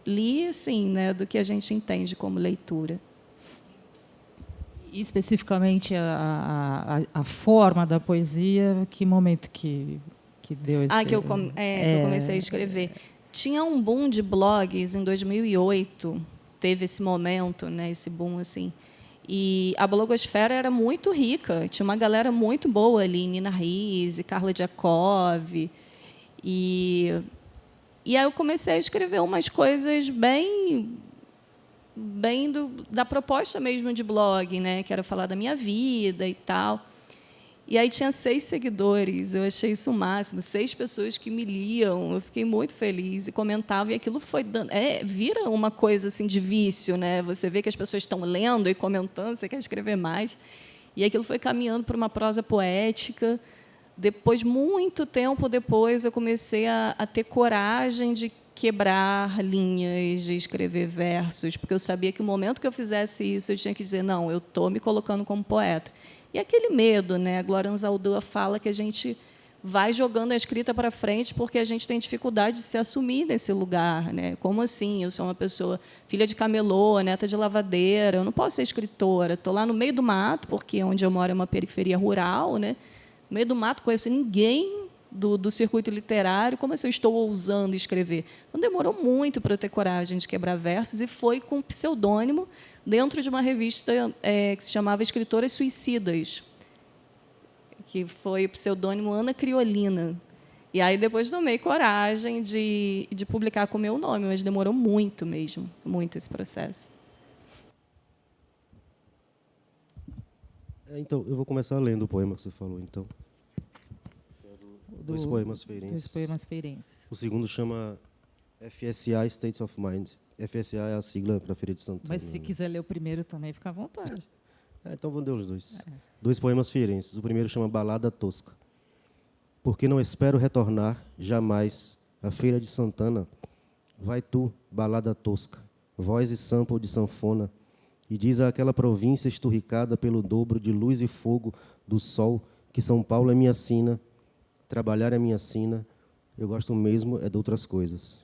Li, assim, né, do que a gente entende como leitura. E, especificamente, a forma da poesia, que momento que deu esse... Que eu comecei a escrever. Tinha um boom de blogs em 2008, teve esse momento, né, esse boom, assim. E a blogosfera era muito rica, tinha uma galera muito boa ali, Nina Risse, Carla Diakov. E aí eu comecei a escrever umas coisas bem da proposta mesmo de blog, né, que era falar da minha vida e tal. E aí tinha 6 seguidores, eu achei isso o máximo, 6 pessoas que me liam, eu fiquei muito feliz e comentava, e aquilo foi dando, vira uma coisa assim de vício, né? Você vê que as pessoas estão lendo e comentando, você quer escrever mais, e aquilo foi caminhando para uma prosa poética. Depois, muito tempo depois, eu comecei a ter coragem de quebrar linhas, de escrever versos, porque eu sabia que o momento que eu fizesse isso, eu tinha que dizer, não, eu estou me colocando como poeta. E aquele medo, né? A Glória Anzaldúa fala que a gente vai jogando a escrita para frente porque a gente tem dificuldade de se assumir nesse lugar, né? Como assim? Eu sou uma pessoa filha de camelô, neta de lavadeira, eu não posso ser escritora. Estou lá no meio do mato, porque onde eu moro é uma periferia rural, né? No meio do mato, conheço ninguém do circuito literário. Como assim eu estou ousando escrever? Não demorou muito para eu ter coragem de quebrar versos, e foi com pseudônimo, dentro de uma revista que se chamava Escritoras Suicidas, que foi o pseudônimo Ana Criolina. E aí depois tomei coragem de publicar com o meu nome, mas demorou muito mesmo, muito esse processo. Então, eu vou começar lendo o poema que você falou, então. Dois poemas feirenses. 2 poemas feirenses. O segundo chama FSA, States of Mind. FSA é a sigla para a Feira de Santana. Mas, se quiser ler o primeiro também, fica à vontade. Então, vou ler os dois. 2 poemas feirenses. O primeiro chama Balada Tosca. Porque não espero retornar jamais à Feira de Santana. Vai tu, balada tosca, voz e sample de sanfona, e diz àquela província esturricada pelo dobro de luz e fogo do sol que São Paulo é minha sina, trabalhar é minha sina, eu gosto mesmo é de outras coisas.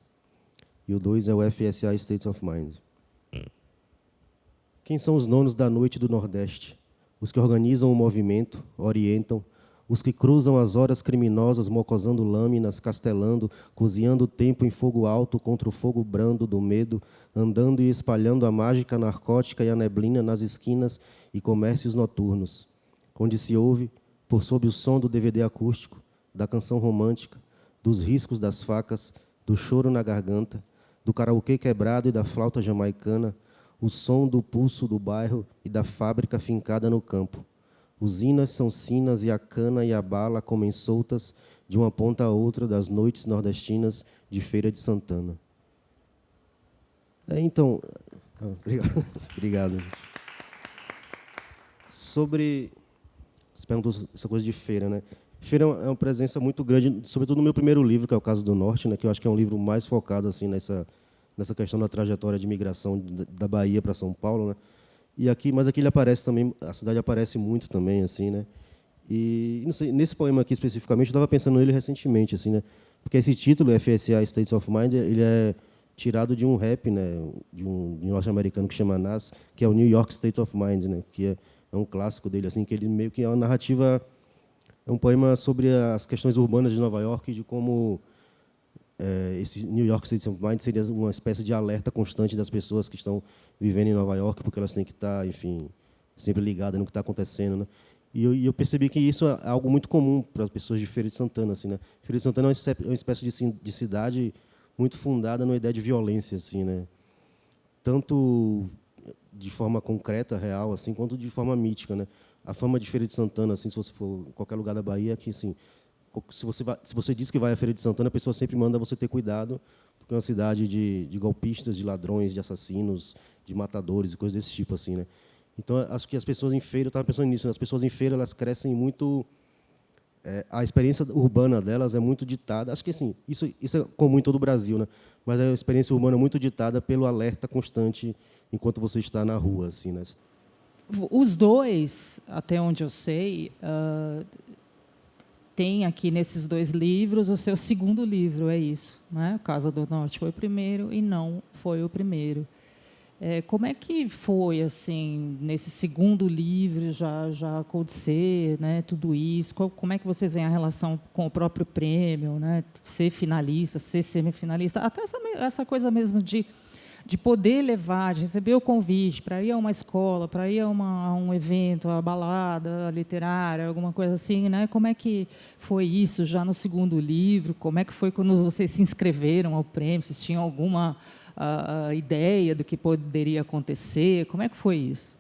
E o 2 é o FSA States of Mind. Quem são os nonos da noite do Nordeste? Os que organizam o movimento, orientam, os que cruzam as horas criminosas, mocosando lâminas, castelando, cozinhando o tempo em fogo alto contra o fogo brando do medo, andando e espalhando a mágica narcótica e a neblina nas esquinas e comércios noturnos, onde se ouve, por sob o som do DVD acústico, da canção romântica, dos riscos das facas, do choro na garganta, do karaokê quebrado e da flauta jamaicana, o som do pulso do bairro e da fábrica fincada no campo. Usinas são sinas e a cana e a bala comem soltas de uma ponta a outra das noites nordestinas de Feira de Santana. Então, obrigado. Obrigado. Sobre, você perguntou essa coisa de feira, né? Feira é uma presença muito grande, sobretudo no meu primeiro livro, que é o Caso do Norte, né, que eu acho que é um livro mais focado assim nessa questão da trajetória de migração da Bahia para São Paulo, né? Mas aqui ele aparece também, a cidade aparece muito também, assim, né? E não sei, nesse poema aqui especificamente, eu estava pensando nele recentemente, assim, né? Porque esse título, FSA States of Mind, ele é tirado de um rap, né, de um norte-americano que chama Nas, que é o New York State of Mind, né, que é um clássico dele, assim, que ele meio que é uma narrativa, é um poema sobre as questões urbanas de Nova York e de como esse New York State of Mind seria uma espécie de alerta constante das pessoas que estão vivendo em Nova York, porque elas têm que estar, enfim, sempre ligadas no que está acontecendo, né? E eu percebi que isso é algo muito comum para as pessoas de Feira de Santana, assim, né? Feira de Santana é uma espécie de cidade muito fundada numa ideia de violência, assim, né? Tanto de forma concreta, real, assim, quanto de forma mítica, né? A fama de Feira de Santana, assim, se você for em qualquer lugar da Bahia, é que, assim, se você diz que vai à Feira de Santana, a pessoa sempre manda você ter cuidado, porque é uma cidade de golpistas, de ladrões, de assassinos, de matadores e coisas desse tipo, assim, né? Então, acho que as pessoas em Feira, eu estava pensando nisso, né? As pessoas em Feira, elas crescem muito... a experiência urbana delas é muito ditada, acho que assim, isso é comum em todo o Brasil, né? Mas é uma experiência urbana muito ditada pelo alerta constante enquanto você está na rua, assim, né? Os dois, até onde eu sei, tem aqui nesses dois livros o seu segundo livro, é isso, né? Casa do Norte foi o primeiro e não foi o primeiro. Como é que foi, assim, nesse segundo livro já acontecer, né, tudo isso? Como é que vocês veem a relação com o próprio prêmio, né, ser finalista, ser semifinalista, até essa coisa mesmo de poder levar, de receber o convite para ir a uma escola, para ir a um evento, a balada literária, alguma coisa assim, né? Como é que foi isso já no segundo livro? Como é que foi quando vocês se inscreveram ao prêmio? Vocês tinham alguma a ideia do que poderia acontecer? Como é que foi isso?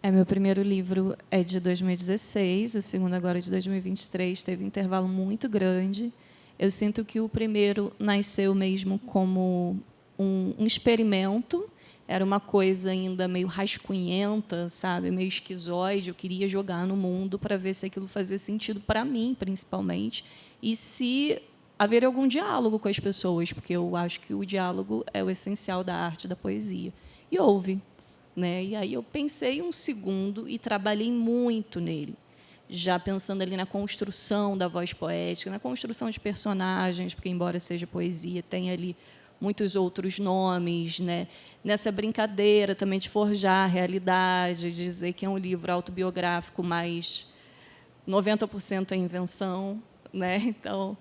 Meu primeiro livro é de 2016, o segundo agora é de 2023, teve um intervalo muito grande. Eu sinto que o primeiro nasceu mesmo como um experimento, era uma coisa ainda meio rascunhenta, sabe, meio esquizoide, eu queria jogar no mundo para ver se aquilo fazia sentido para mim, principalmente, e se haver algum diálogo com as pessoas, porque eu acho que o diálogo é o essencial da arte, da poesia. E houve, né? E aí eu pensei um segundo e trabalhei muito nele, já pensando ali na construção da voz poética, na construção de personagens, porque, embora seja poesia, tem ali muitos outros nomes, né? Nessa brincadeira também de forjar a realidade, de dizer que é um livro autobiográfico, mas 90% é invenção, né? Então,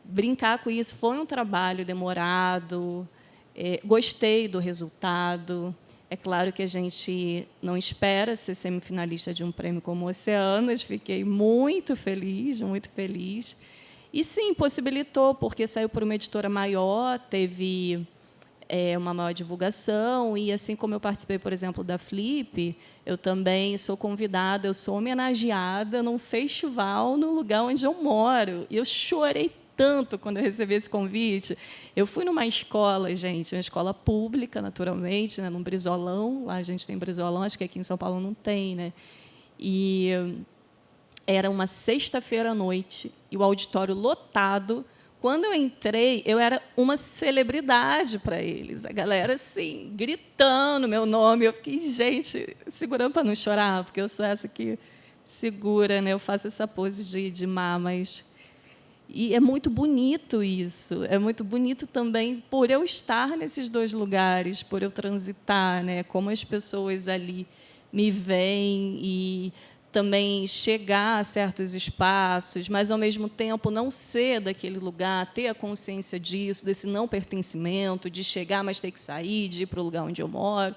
brincar com isso foi um trabalho demorado, gostei do resultado. É claro que a gente não espera ser semifinalista de um prêmio como Oceanas, fiquei muito feliz, muito feliz. E, sim, possibilitou, porque saiu por uma editora maior, teve uma maior divulgação, e, assim como eu participei, por exemplo, da Flip, eu também sou convidada, eu sou homenageada num festival no lugar onde eu moro. E eu chorei tanto quando eu recebi esse convite. Eu fui numa escola, gente, uma escola pública, naturalmente, né, num Brizolão. Lá a gente tem Brizolão, acho que aqui em São Paulo não tem, né? E era uma sexta-feira à noite, e o auditório lotado. Quando eu entrei, eu era uma celebridade para eles. A galera, assim, gritando meu nome. Eu fiquei, gente, segurando para não chorar, porque eu sou essa que segura, né? Eu faço essa pose de má, mas... E é muito bonito isso. É muito bonito também por eu estar nesses dois lugares, por eu transitar, né? Como as pessoas ali me veem e também chegar a certos espaços, mas, ao mesmo tempo, não ser daquele lugar, ter a consciência disso, desse não pertencimento, de chegar, mas ter que sair, de ir para o lugar onde eu moro.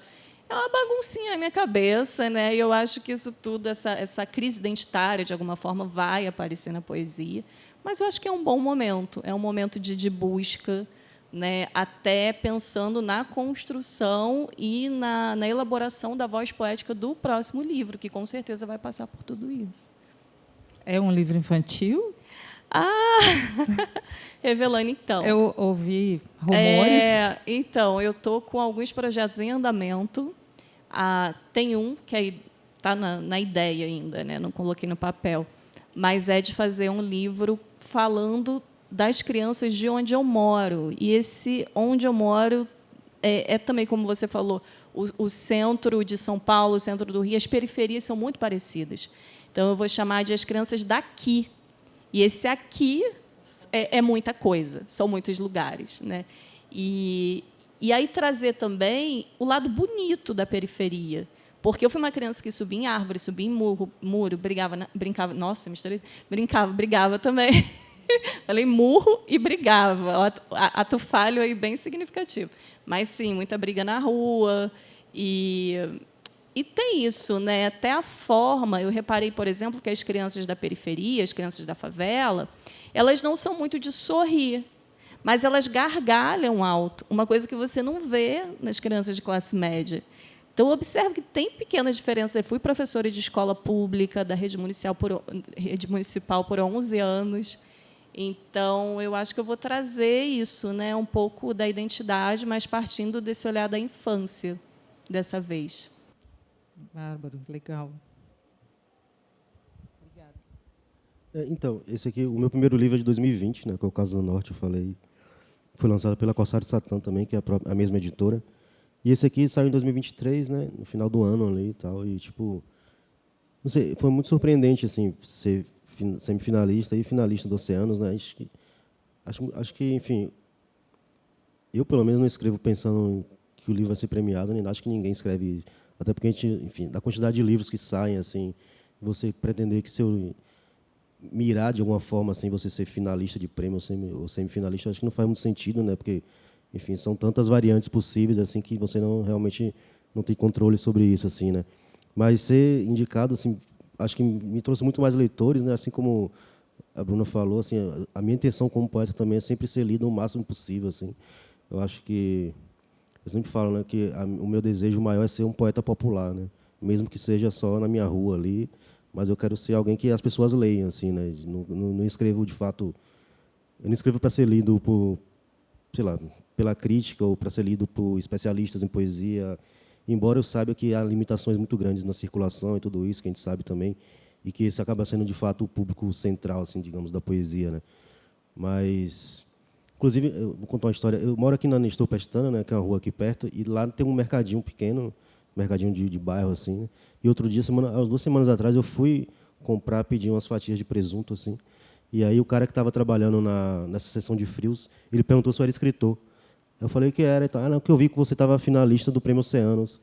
É uma baguncinha na minha cabeça, né? E eu acho que isso tudo, essa crise identitária, de alguma forma, vai aparecer na poesia. Mas eu acho que é um bom momento, é um momento de busca, né, até pensando na construção e na elaboração da voz poética do próximo livro, que com certeza vai passar por tudo isso. É um livro infantil? Revelando, então. Eu ouvi rumores. Então, eu estou com alguns projetos em andamento. Tem um que tá na ideia ainda, né? Não coloquei no papel, mas é de fazer um livro falando das crianças de onde eu moro. E esse onde eu moro é também, como você falou, o centro de São Paulo, o centro do Rio, as periferias são muito parecidas. Então, eu vou chamar de as crianças daqui. E esse aqui é muita coisa, são muitos lugares, né? E aí trazer também o lado bonito da periferia. Porque eu fui uma criança que subia em árvore, subia em muro, brincava... Nossa, misturei. Brigava também. Falei murro e brigava. Ato falho aí bem significativo. Mas, sim, muita briga na rua. E tem isso, né? Até a forma... Eu reparei, por exemplo, que as crianças da periferia, as crianças da favela, elas não são muito de sorrir, mas elas gargalham alto, uma coisa que você não vê nas crianças de classe média. Então, eu observo que tem pequenas diferenças. Eu fui professora de escola pública da rede municipal por 11 anos. Então, eu acho que eu vou trazer isso, né, um pouco da identidade, mas partindo desse olhar da infância, dessa vez. Bárbaro, legal. Obrigada. Então, esse aqui, o meu primeiro livro é de 2020, né, que é o Casa do Norte, eu falei. Foi lançado pela Corsário Satã também, que é a mesma editora. E esse aqui saiu em 2023, né, no final do ano ali e tal. E, tipo, não sei, foi muito surpreendente, assim, ser semifinalista e finalista do Oceanos, né? Acho que, enfim, eu, pelo menos, não escrevo pensando que o livro vai ser premiado, nem acho que ninguém escreve, até porque a gente, enfim, da quantidade de livros que saem, assim, você pretender que seu mirar de alguma forma, assim, você ser finalista de prêmio ou semifinalista, acho que não faz muito sentido, né? Porque, enfim, são tantas variantes possíveis, assim, que você realmente não tem controle sobre isso, assim, né? Mas ser indicado, assim, acho que me trouxe muito mais leitores, né? Assim como a Bruna falou, assim, a minha intenção como poeta também é sempre ser lido o máximo possível, assim. Eu acho que eu sempre falo, né, que o meu desejo maior é ser um poeta popular, né? Mesmo que seja só na minha rua ali, mas eu quero ser alguém que as pessoas leiam, assim, né? Não escrevo de fato, eu não escrevo para ser lido por, sei lá, pela crítica ou para ser lido por especialistas em poesia. Embora eu saiba que há limitações muito grandes na circulação e tudo isso, que a gente sabe também, e que esse acaba sendo, de fato, o público central, assim, digamos, da poesia, né? Mas, inclusive, eu vou contar uma história. Eu moro aqui na Nestor Pestana, né, que é uma rua aqui perto, e lá tem um mercadinho pequeno, mercadinho de bairro, assim, né? E outro dia, há 2 semanas atrás, eu fui pedir umas fatias de presunto, assim, e aí o cara que estava trabalhando nessa seção de frios, ele perguntou se eu era escritor. Eu falei que era, então, não, que eu vi que você estava finalista do Prêmio Oceanos.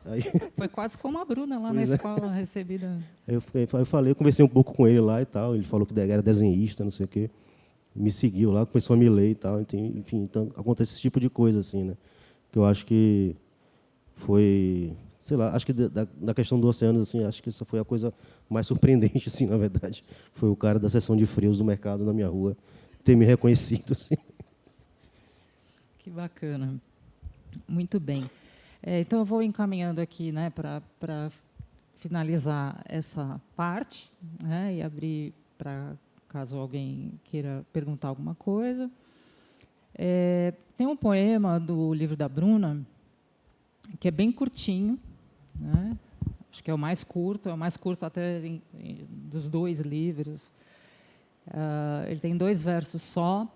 Aí, Foi quase como a Bruna lá na Pois é. escola recebida. aí eu conversei um pouco com ele lá e tal, ele falou que era desenhista, não sei o quê. Me seguiu lá, começou a me ler e tal, enfim, então acontece esse tipo de coisa, assim, né? Que eu acho que foi, sei lá, acho que da questão do Oceanos, assim, acho que essa foi a coisa mais surpreendente, assim, na verdade. Foi o cara da seção de frios do mercado na minha rua ter me reconhecido, assim. Que bacana. Muito bem. Então, eu vou encaminhando aqui, né, para finalizar essa parte, né, e abrir para caso alguém queira perguntar alguma coisa. Tem um poema do livro da Bruna, que é bem curtinho, né? Acho que é o mais curto até dos 2 livros. Ele tem 2 versos só.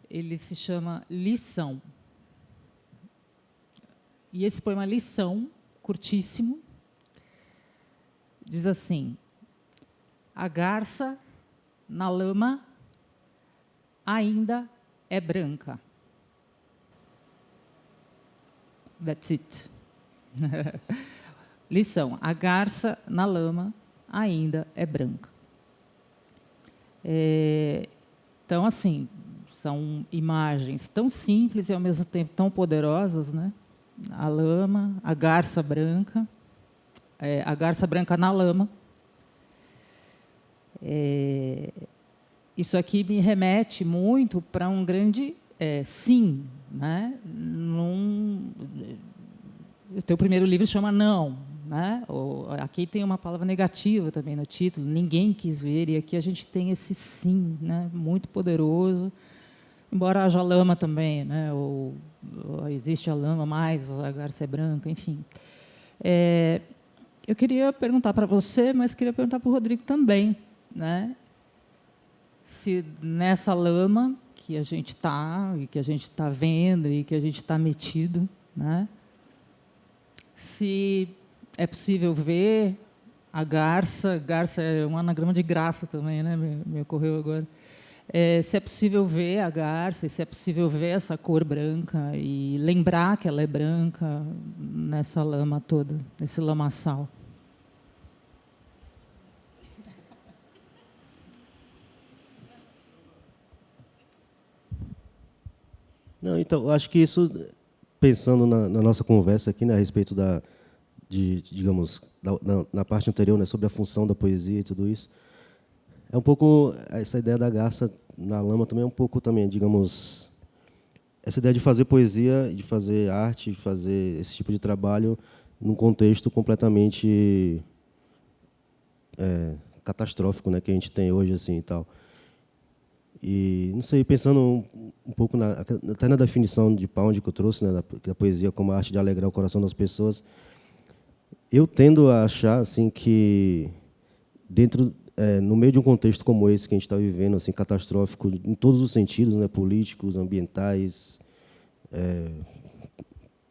Ele se chama Lição. E esse poema Lição, curtíssimo, diz assim: a garça na lama ainda é branca. That's it. Lição: a garça na lama ainda é branca. Então, assim, são imagens tão simples e, ao mesmo tempo, tão poderosas, né? A lama, a garça branca na lama. Isso aqui me remete muito para um grande sim, né? O teu primeiro livro chama Não, né? Aqui tem uma palavra negativa também no título, ninguém quis ver, e aqui a gente tem esse sim, né? Muito poderoso, embora haja lama também, né? Ou existe a lama, mais a garça é branca, enfim. Eu queria perguntar para você, mas queria perguntar para o Rodrigo também, né? Se nessa lama que a gente está, e que a gente está vendo, e que a gente está metido, né? Se é possível ver a garça é um anagrama de graça também, né? Me ocorreu agora. Se é possível ver a garça, se é possível ver essa cor branca e lembrar que ela é branca nessa lama toda, nesse lamaçal. Não, então, eu acho que isso, pensando na nossa conversa aqui, né, a respeito digamos, na parte anterior, né, sobre a função da poesia e tudo isso, é um pouco essa ideia da garça na lama também é um pouco também, digamos, essa ideia de fazer poesia, de fazer arte, de fazer esse tipo de trabalho num contexto completamente catastrófico, né, que a gente tem hoje assim e tal. E não sei, pensando um pouco até na definição de Pound que eu trouxe, né, da poesia como a arte de alegrar o coração das pessoas, eu tendo a achar assim que no meio de um contexto como esse que a gente está vivendo, assim, catastrófico em todos os sentidos, né, políticos, ambientais,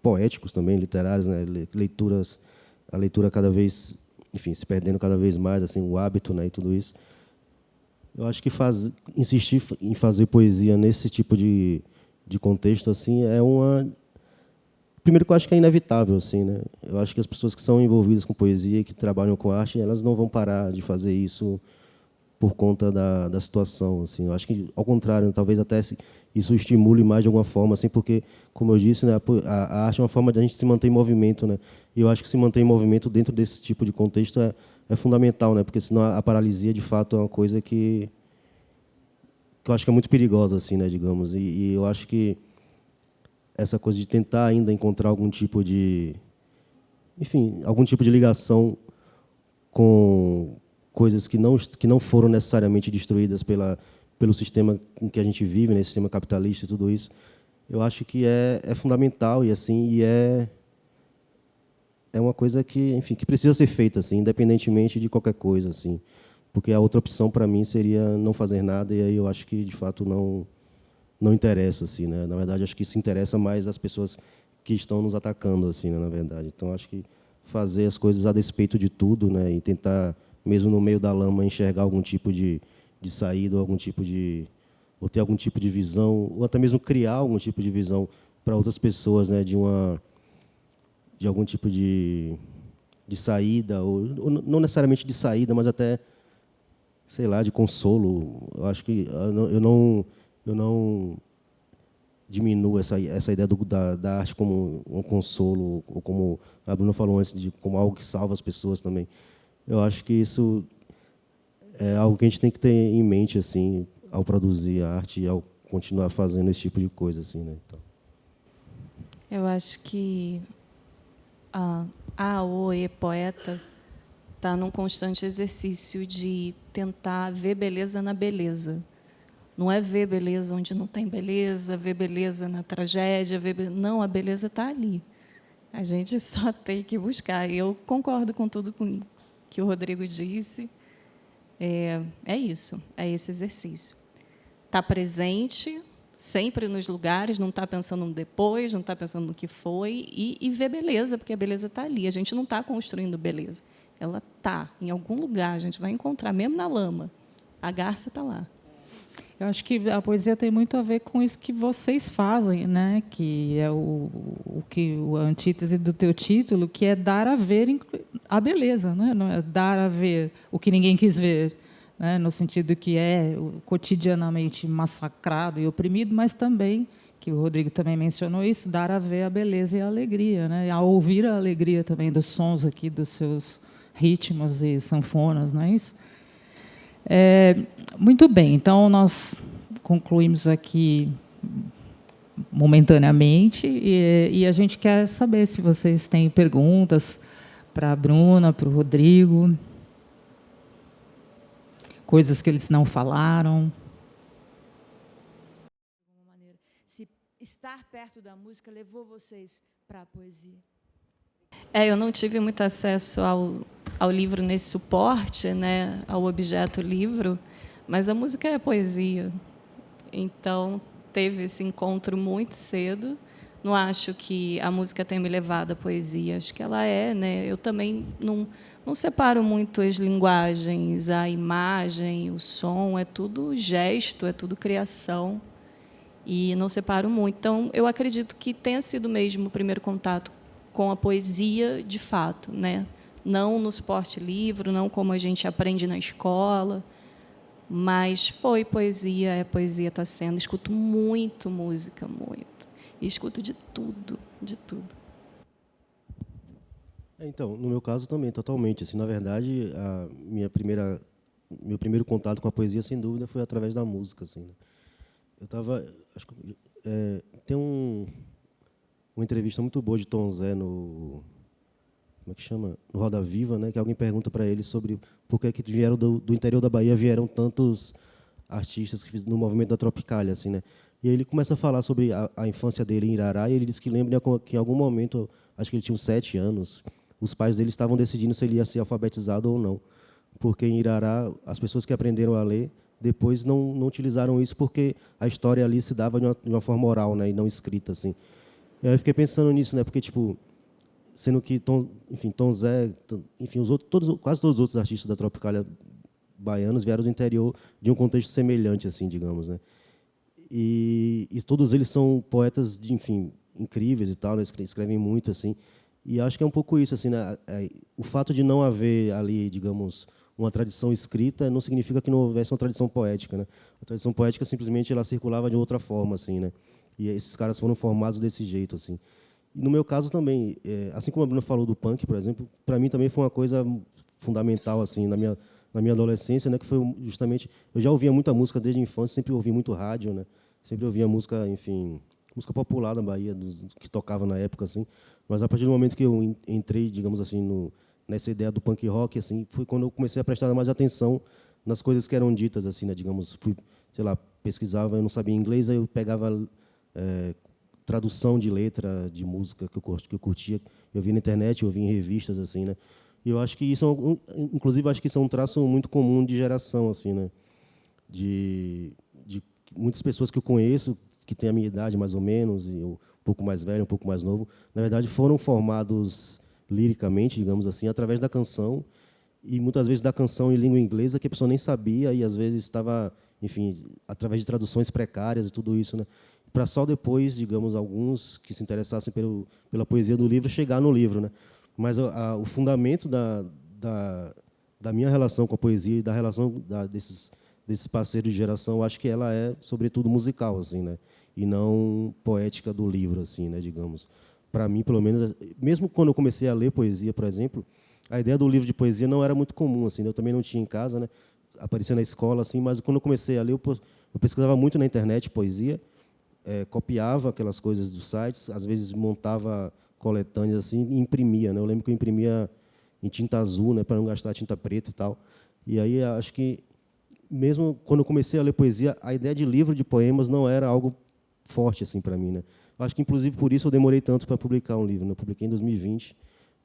poéticos também, literários, né, a leitura cada vez, enfim, se perdendo cada vez mais, assim, o hábito, né, e tudo isso. Eu acho que insistir em fazer poesia nesse tipo de contexto assim primeiro que eu acho que é inevitável assim, né? Eu acho que as pessoas que são envolvidas com poesia, que trabalham com arte, elas não vão parar de fazer isso por conta da situação, assim. Eu acho que ao contrário, talvez até isso estimule mais de alguma forma, assim, porque como eu disse, né, a arte é uma forma de a gente se manter em movimento, né? E eu acho que se manter em movimento dentro desse tipo de contexto é fundamental, né? Porque senão a paralisia de fato é uma coisa que eu acho que é muito perigosa, assim, né, digamos. E eu acho que essa coisa de tentar ainda encontrar algum tipo de, enfim, algum tipo de ligação com coisas que não foram necessariamente destruídas pelo sistema em que a gente vive, né, sistema capitalista e tudo isso, eu acho que é fundamental e é uma coisa que, enfim, que precisa ser feita, assim, independentemente de qualquer coisa, assim, porque a outra opção para mim seria não fazer nada e aí eu acho que de fato não interessa, assim, né? Na verdade, acho que isso interessa mais as pessoas que estão nos atacando, assim, né, na verdade. Então, acho que fazer as coisas a despeito de tudo, né, e tentar, mesmo no meio da lama, enxergar algum tipo de saída, ou ter algum tipo de visão, ou até mesmo criar algum tipo de visão para outras pessoas, né, de algum tipo de saída, ou não necessariamente de saída, mas até, sei lá, de consolo. Eu acho que eu não diminuo essa ideia da arte como um consolo, ou como a Bruna falou antes, como algo que salva as pessoas também. Eu acho que isso é algo que a gente tem que ter em mente, assim, ao produzir a arte e ao continuar fazendo esse tipo de coisa, assim, né? Então. Eu acho que o poeta está num constante exercício de tentar ver beleza na beleza. Não é ver beleza onde não tem beleza, ver beleza na tragédia, não, a beleza está ali. A gente só tem que buscar. Eu concordo com tudo que o Rodrigo disse. É isso, é esse exercício. Está presente, sempre nos lugares, não está pensando no depois, não está pensando no que foi, e ver beleza, porque a beleza está ali. A gente não está construindo beleza. Ela está em algum lugar, a gente vai encontrar, mesmo na lama. A garça está lá. Eu acho que a poesia tem muito a ver com isso que vocês fazem, né? Que é a antítese do teu título, que é dar a ver a beleza, né? Não é dar a ver o que ninguém quis ver, né? No sentido que é cotidianamente massacrado e oprimido, mas também, que o Rodrigo também mencionou isso, dar a ver a beleza e a alegria, né? A ouvir a alegria também dos sons aqui, dos seus ritmos e sanfonas, não é isso? Muito bem, então nós concluímos aqui momentaneamente e a gente quer saber se vocês têm perguntas para a Bruna, para o Rodrigo, coisas que eles não falaram. Se estar perto da música levou vocês para a poesia? Eu não tive muito acesso ao livro nesse suporte, né, ao objeto livro, mas a música é poesia. Então, teve esse encontro muito cedo. Não acho que a música tenha me levado à poesia. Acho que ela é, né? Eu também não separo muito as linguagens, a imagem, o som, é tudo gesto, é tudo criação. E não separo muito. Então, eu acredito que tenha sido mesmo o primeiro contato com a poesia de fato, né? Não no suporte livro, não como a gente aprende na escola, mas foi poesia, é poesia, está sendo. Escuto muito música, muito. E escuto de tudo, de tudo. Então, no meu caso também, totalmente. Assim, na verdade, meu primeiro contato com a poesia, sem dúvida, foi através da música. Assim, né? Eu estava, acho que tem uma entrevista muito boa de Tom Zé no, como é que chama? No Roda Viva, né? Que alguém pergunta para ele sobre por que vieram do interior da Bahia vieram tantos artistas que no movimento da Tropicália, assim, né? E aí ele começa a falar sobre a infância dele em Irará, e ele diz que lembra que em algum momento, acho que ele tinha uns 7 anos, os pais dele estavam decidindo se ele ia ser alfabetizado ou não. Porque em Irará, as pessoas que aprenderam a ler, depois não utilizaram isso porque a história ali se dava de uma forma oral, né, e não escrita, assim. E aí eu fiquei pensando nisso, né, porque, tipo, sendo que Tom Zé, enfim, quase todos os outros artistas da Tropicália baianos vieram do interior de um contexto semelhante, assim, digamos, né. E todos eles são poetas, enfim, incríveis e tal, né? Escrevem muito, assim. E acho que é um pouco isso, assim, né? O fato de não haver ali, digamos, uma tradição escrita não significa que não houvesse uma tradição poética, né? A tradição poética simplesmente ela circulava de outra forma, assim, né? E esses caras foram formados desse jeito, assim. E no meu caso também, assim como a Bruna falou do punk, por exemplo, para mim também foi uma coisa fundamental, assim, na minha adolescência, né, que foi justamente, eu já ouvia muita música desde a infância, sempre ouvi muito rádio, né, sempre ouvia música, enfim, música popular na Bahia, que tocava na época, assim, mas a partir do momento que eu entrei, digamos assim, nessa ideia do punk rock, assim, foi quando eu comecei a prestar mais atenção nas coisas que eram ditas, assim, né, digamos, sei lá, pesquisava, eu não sabia inglês, aí eu pegava tradução de letra de música que eu curtia, eu via na internet, eu via em revistas, assim, né. E eu acho que isso, inclusive, acho que isso é um traço muito comum de geração, assim, né, de muitas pessoas que eu conheço, que têm a minha idade, mais ou menos, e eu, um pouco mais velho, um pouco mais novo, na verdade, foram formados liricamente, digamos assim, através da canção, e muitas vezes da canção em língua inglesa, que a pessoa nem sabia, e às vezes estava, enfim, através de traduções precárias e tudo isso, né, para só depois, digamos, alguns que se interessassem pela poesia do livro, chegar no livro, né. Mas o fundamento da minha relação com a poesia e da relação desses parceiros de geração, eu acho que ela é, sobretudo, musical, assim, né? E não poética do livro, assim, né? Digamos. Para mim, pelo menos, mesmo quando eu comecei a ler poesia, por exemplo, a ideia do livro de poesia não era muito comum, assim, né? Eu também não tinha em casa, né? Aparecia na escola, assim, mas quando eu comecei a ler, eu pesquisava muito na internet poesia, copiava aquelas coisas dos sites, às vezes montava coletâneas assim e imprimia, né? Eu lembro que eu imprimia em tinta azul, né, para não gastar tinta preta e tal. E aí acho que mesmo quando eu comecei a ler poesia, a ideia de livro de poemas não era algo forte assim para mim, né? Acho que inclusive por isso eu demorei tanto para publicar um livro, né? Eu publiquei em 2020,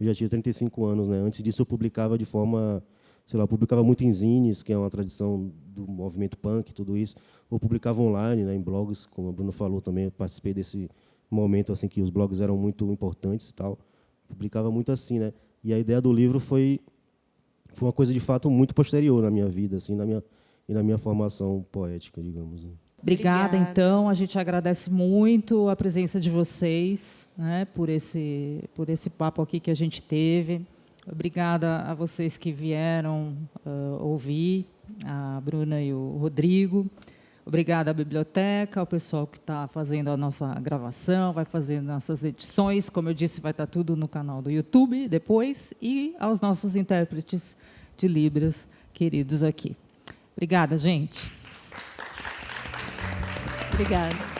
eu já tinha 35 anos, né? Antes disso eu publicava de forma, sei lá, eu publicava muito em zines, que é uma tradição do movimento punk, tudo isso, ou publicava online, né, em blogs, como a Bruna falou também, eu participei desse momento assim que os blogs eram muito importantes e tal, publicava muito assim, né? E a ideia do livro foi uma coisa de fato muito posterior na minha vida, assim, na minha formação poética, digamos. Né? Obrigada, Obrigada, então. A gente agradece muito a presença de vocês, né, por esse papo aqui que a gente teve. Obrigada a vocês que vieram ouvir, a Bruna e o Rodrigo. Obrigada à biblioteca, ao pessoal que está fazendo a nossa gravação, vai fazendo nossas edições. Como eu disse, vai estar tudo no canal do YouTube depois. E aos nossos intérpretes de Libras queridos aqui. Obrigada, gente. Obrigada.